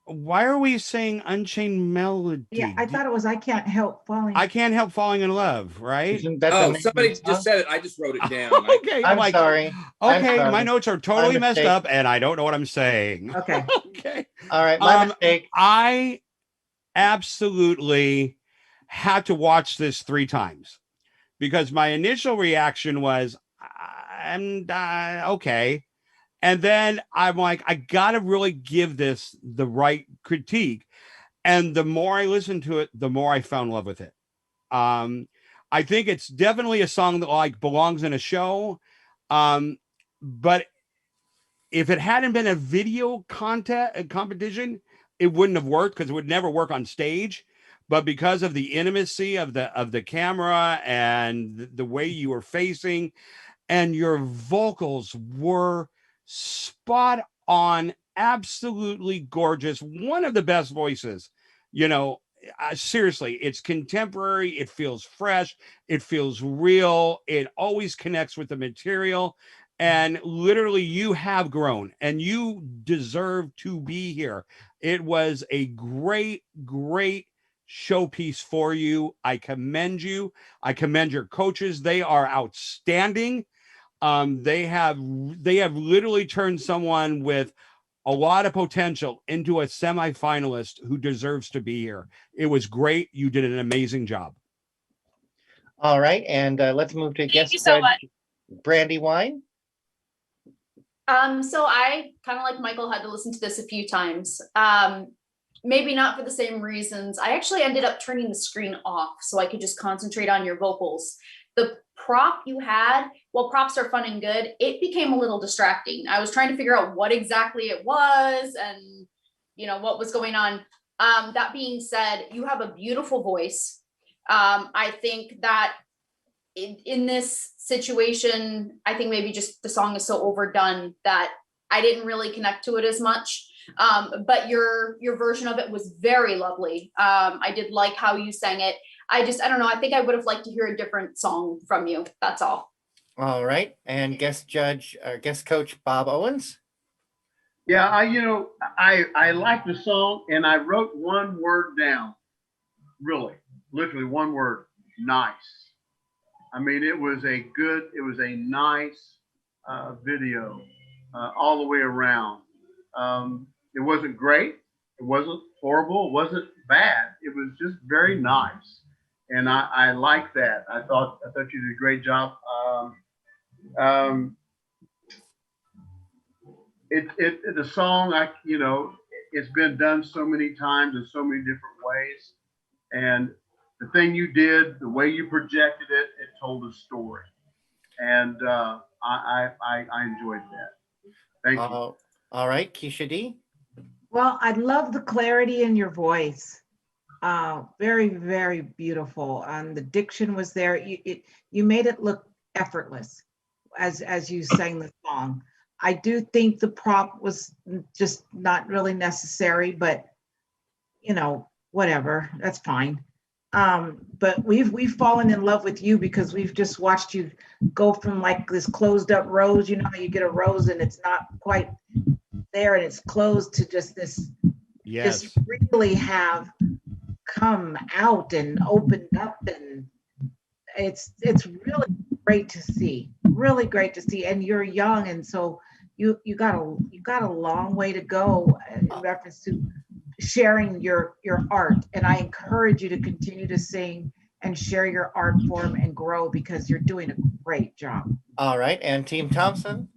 Why are we saying Unchained Melody? Yeah, I thought it was I Can't Help Falling. I Can't Help Falling in Love, right? Isn't that Oh, somebody just said it. I just wrote it down. Okay, I'm like, sorry. Okay, I'm my sorry. notes are totally My messed mistake. up, and I don't know what I'm saying. Okay. Okay. All right, my mistake. I absolutely had to watch this 3 times because my initial reaction was, I'm okay. And then I'm like, I got to really give this the right critique. And the more I listened to it, the more I found love with it. I think it's definitely a song that like belongs in a show. But if it hadn't been a video competition, it wouldn't have worked because it would never work on stage. But because of the intimacy of the camera and the way you were facing, and your vocals were spot on, absolutely gorgeous. One of the best voices, you know, seriously, it's contemporary. It feels fresh. It feels real. It always connects with the material. And literally, you have grown and you deserve to be here. It was a great, great showpiece for you. I commend you. I commend your coaches. They are outstanding. They have literally turned someone with a lot of potential into a semifinalist who deserves to be here. It was great. You did an amazing job. All right, and let's move to guest you so much. Brandy Wine. So I kind of like Michael had to listen to this a few times. Maybe not for the same reasons. I actually ended up turning the screen off so I could just concentrate on your vocals. The prop you had, well, props are fun and good. It became a little distracting. I was trying to figure out what exactly it was and, you know, what was going on. That being said, you have a beautiful voice. I think that in this situation, I think maybe just the song is so overdone that I didn't really connect to it as much. But your version of it was very lovely. I did like how you sang it. I don't know. I think I would have liked to hear a different song from you. That's all. All right. And guest coach Bob Owens. Yeah, I like the song, and I wrote one word down. Really, literally one word. Nice. I mean, it was a nice video all the way around. It wasn't great. It wasn't horrible. It wasn't bad. It was just very nice, and I like that. I thought you did a great job. Um, the song it's been done so many times in so many different ways, and the thing you did, the way you projected it, it told a story, and I enjoyed that. Thank you. All right, Keisha D. Well, I love the clarity in your voice. Very, very beautiful. And the diction was there. You made it look effortless as you sang the song. I do think the prop was just not really necessary, but whatever, that's fine. But we've fallen in love with you because we've just watched you go from like this closed up rose, you get a rose and it's not quite there and it's closed, to just this, Yes. just really have come out and opened up, and it's really great to see, really great to see. And you're young, and so you got a long way to go in reference to sharing your art. And I encourage you to continue to sing and share your art form and grow, because you're doing a great job. All right, and Team Thompson.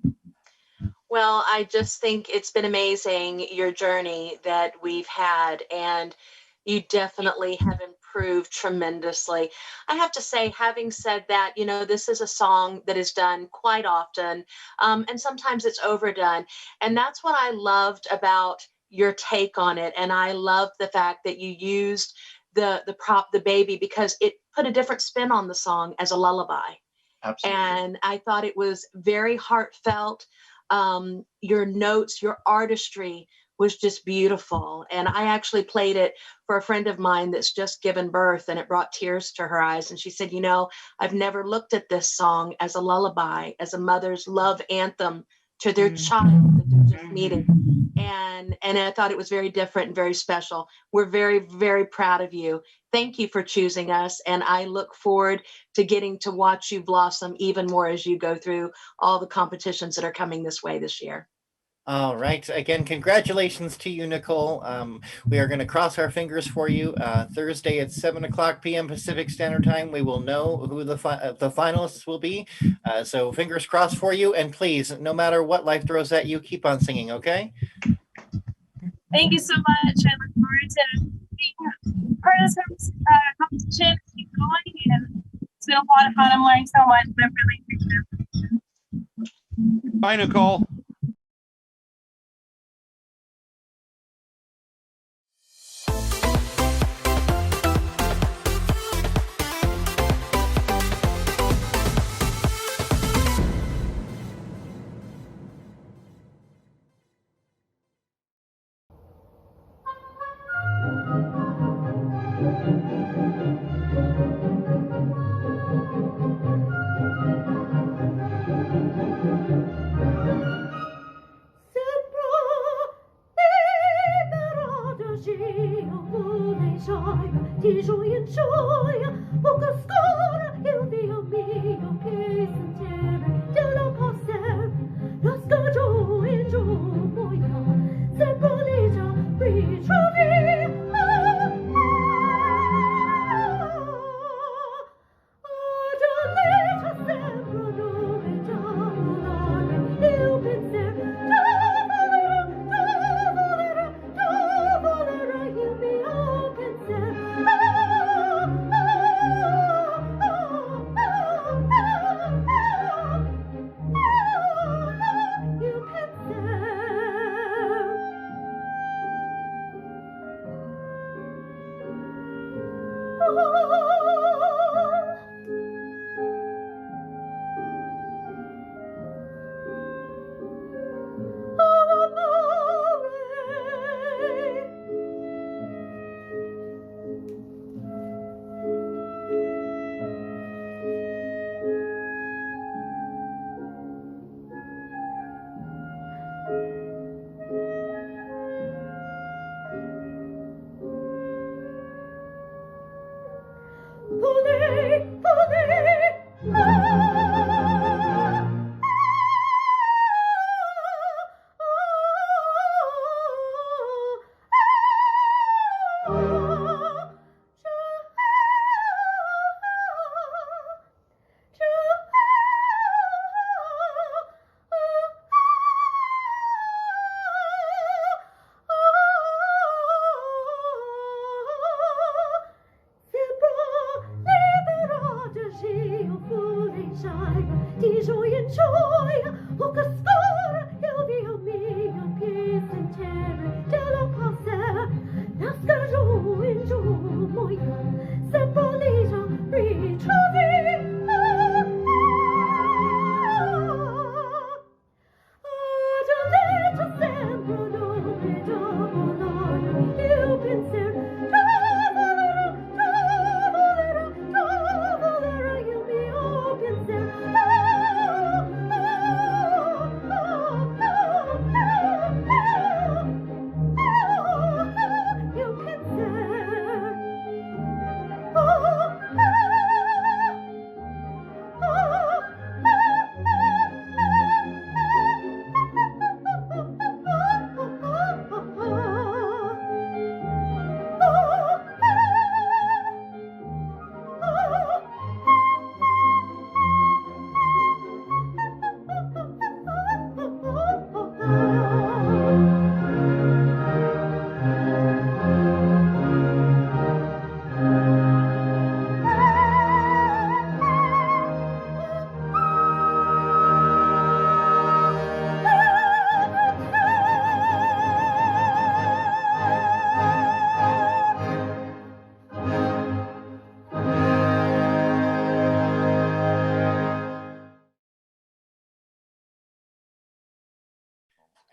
Well, I just think it's been amazing, your journey that we've had, and you definitely have improved tremendously. I have to say, having said that, this is a song that is done quite often, and sometimes it's overdone. And that's what I loved about your take on it. And I love the fact that you used the prop, the baby, because it put a different spin on the song as a lullaby. Absolutely. And I thought it was very heartfelt. Your notes, your artistry was just beautiful. And I actually played it for a friend of mine that's just given birth, and it brought tears to her eyes. And she said, I've never looked at this song as a lullaby, as a mother's love anthem to their child that they're just meeting. And I thought it was very different and very special. We're very, very proud of you. Thank you for choosing us. And I look forward to getting to watch you blossom even more as you go through all the competitions that are coming this way this year. All right. Again, congratulations to you, Nicole. We are going to cross our fingers for you. Thursday at 7:00 p.m. Pacific Standard Time, we will know who the finalists will be. So fingers crossed for you. And please, no matter what life throws at you, keep on singing, okay? Thank you so much. I look forward to being part of this competition. Keep going, and it's been a lot of fun. I'm learning so much, and I'm really appreciative. Bye, Nicole. Ti gioia in gioia, poco scora, Dio mio, che sentiere, Dio lo possa, lo scoggio in gioia, se poligia, ritrovi, Adalita sembra nome già, io penser, il mio penser,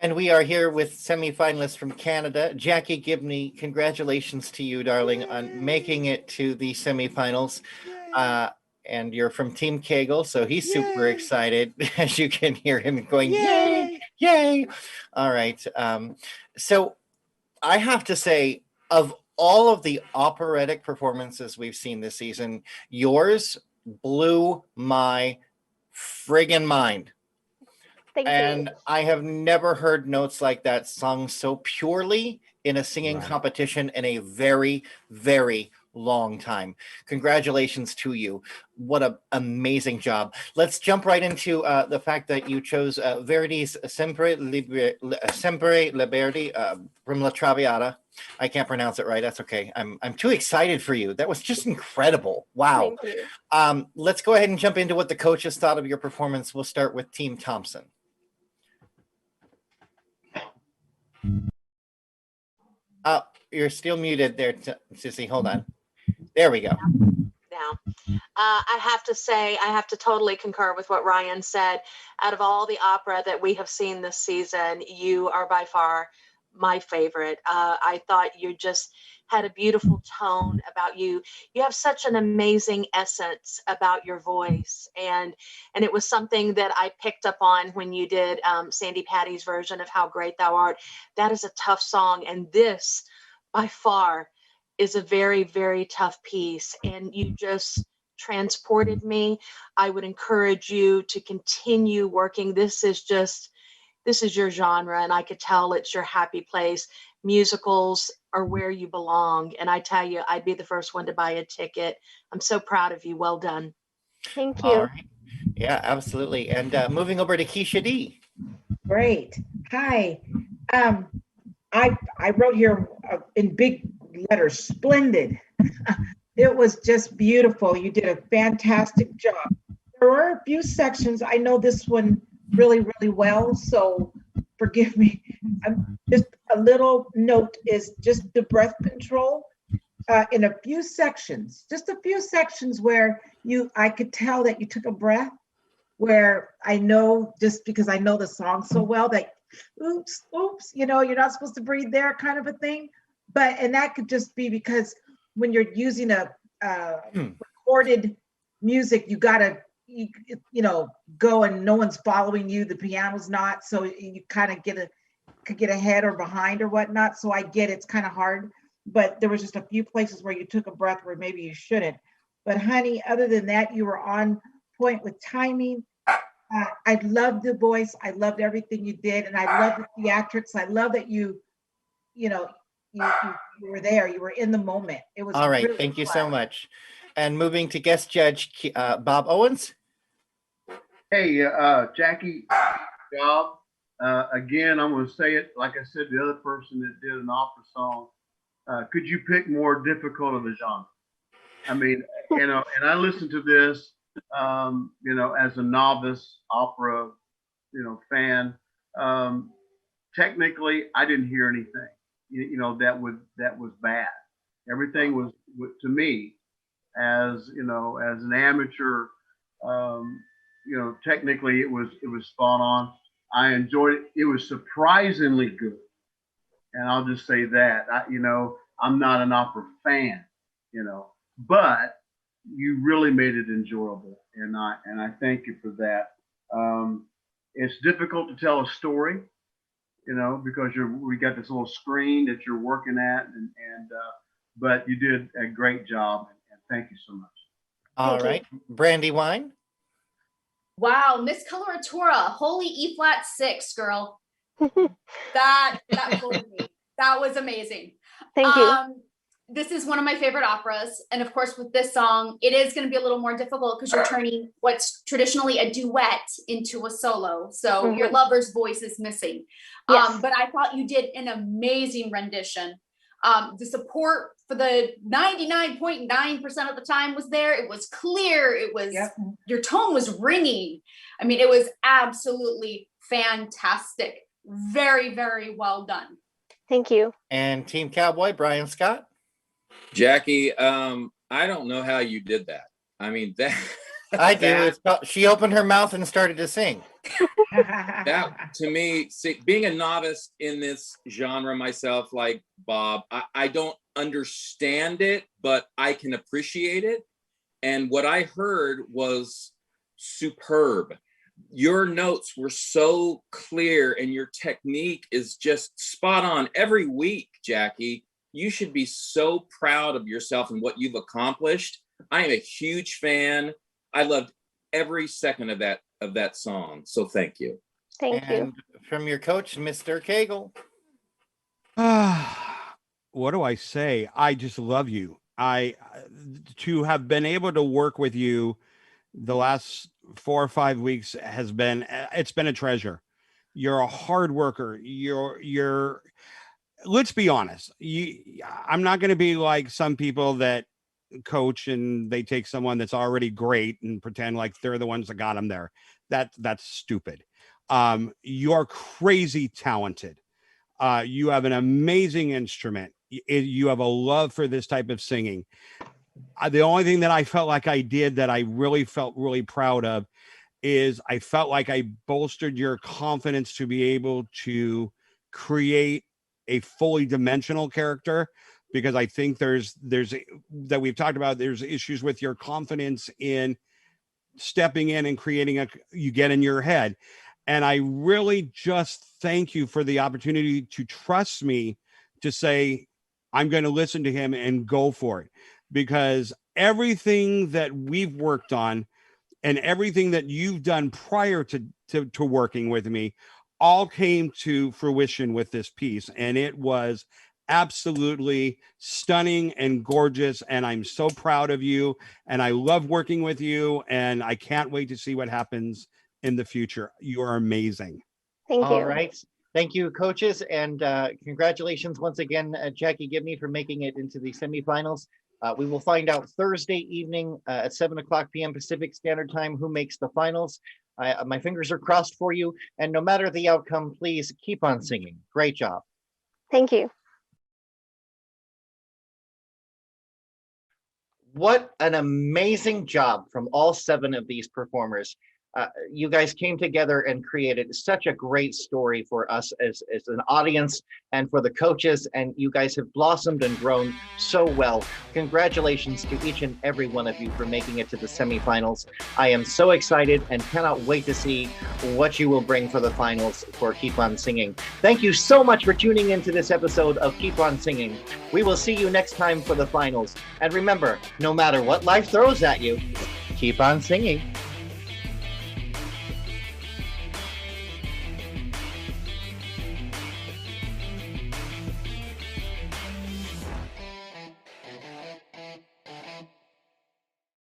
And we are here with semifinalists from Canada. Jackie Gibney, congratulations to you, darling, on making it to the semifinals. And you're from Team Kegel, so he's super excited. As you can hear him going, yay, yay. All right. So I have to say, of all of the operatic performances we've seen this season, yours blew my friggin' mind. Thank And you. I have never heard notes like that sung so purely in a singing Right. competition in a very, very long time. Congratulations to you. What an amazing job. Let's jump right into the fact that you chose Verdi's Sempre Liberty from La Traviata. I can't pronounce it right. That's okay. I'm too excited for you. That was just incredible. Wow. Thank you. Let's go ahead and jump into what the coaches thought of your performance. We'll start with Team Thompson. You're still muted there, Sissy. Hold on. There we go. Now, I have to say, I have to totally concur with what Ryan said. Out of all the opera that we have seen this season, you are by far my favorite. I thought you just had a beautiful tone about you. You have such an amazing essence about your voice, and it was something that I picked up on when you did Sandy Patty's version of How Great Thou Art. That is a tough song, and this by far is a very, very tough piece, and you just transported me. I would encourage you to continue working. This is your genre, and I could tell it's your happy place. Musicals are where you belong, and I tell you, I'd be the first one to buy a ticket. I'm so proud of you. Well done. Thank you. All right. Yeah, absolutely. And moving over to Keisha D. Great. Hi. I wrote here in big letters, splendid. It was just beautiful. You did a fantastic job. There were a few sections. I know this one really, really well, so forgive me. Just a little note is just the breath control in a few sections, just a few sections where I could tell that you took a breath, where I know, just because I know the song so well, that oops, you're not supposed to breathe there, kind of a thing. And that could just be because when you're using a recorded music, you gotta go, and no one's following you, the piano's not, so you kind of could get ahead or behind or whatnot. So I get it's kind of hard, but there was just a few places where you took a breath where maybe you shouldn't. But honey, other than that, you were on point with timing. I loved the voice. I loved everything you did, and I love the theatrics. I love that you were there. You were in the moment. It was All right. really Thank you so fun. much. And moving to guest judge Bob Owens. Hey, Jackie, job. Again, I'm going to say it like I said, the other person that did an opera song. Could you pick more difficult of the genre? I mean, and I listened to this, as a novice opera, fan. Technically, I didn't hear anything, that was bad. Everything was, to me, as an amateur, technically it was spot on. I enjoyed it. It was surprisingly good, and I'll just say that. I'm not an opera fan, but you really made it enjoyable, and I thank you for that. It's difficult to tell a story, because we got this little screen that you're working at, but you did a great job, and thank you so much. All right, Brandy Wine. Wow, Miss Coloratura, holy E flat 6, girl. That floored me. That was amazing. Thank you. This is one of my favorite operas, and of course, with this song, it is going to be a little more difficult because you're turning what's traditionally a duet into a solo. So your lover's voice is missing. Yes. But I thought you did an amazing rendition. The support for the 99.9% of the time was there. It was clear. It was your tone was ringing. I mean, it was absolutely fantastic. Very, very well done. Thank you. And Team Cowboy, Brian Scott. Jackie, I don't know how you did that. I mean, that I do. She opened her mouth and started to sing. That to me, see, being a novice in this genre myself, like Bob, I don't understand it, but I can appreciate it. And what I heard was superb. Your notes were so clear and your technique is just spot on every week, Jackie. You should be so proud of yourself and what you've accomplished. I am a huge fan. I loved every second of that song. So thank you. Thank you. And from your coach, Mr. Cagle. What do I say? I just love you. To have been able to work with you the last 4 or 5 weeks it's been a treasure. You're a hard worker. You're let's be honest. I'm not going to be like some people that coach and they take someone that's already great and pretend like they're the ones that got them there. That's stupid. You're crazy talented. You have an amazing instrument. You have a love for this type of singing. The only thing that I felt like I did that I really felt really proud of is I felt like I bolstered your confidence to be able to create a fully dimensional character, because I think there's that we've talked about, there's issues with your confidence in stepping in and creating you get in your head. And I really just thank you for the opportunity to trust me to say, I'm going to listen to him and go for it, because everything that we've worked on and everything that you've done prior to working with me all came to fruition with this piece. And it was absolutely stunning and gorgeous. And I'm so proud of you. And I love working with you. And I can't wait to see what happens in the future. You are amazing. Thank you. All right. Thank you, coaches. And congratulations once again, Jackie Gibney, for making it into the semifinals. We will find out Thursday evening at 7:00 p.m. Pacific Standard Time who makes the finals. My fingers are crossed for you. And no matter the outcome, please keep on singing. Great job. Thank you. What an amazing job from all 7 of these performers. You guys came together and created such a great story for us as an audience and for the coaches, and you guys have blossomed and grown so well. Congratulations to each and every one of you for making it to the semifinals. I am so excited and cannot wait to see what you will bring for the finals for Keep On Singing. Thank you so much for tuning into this episode of Keep On Singing. We will see you next time for the finals. And remember, no matter what life throws at you, keep on singing.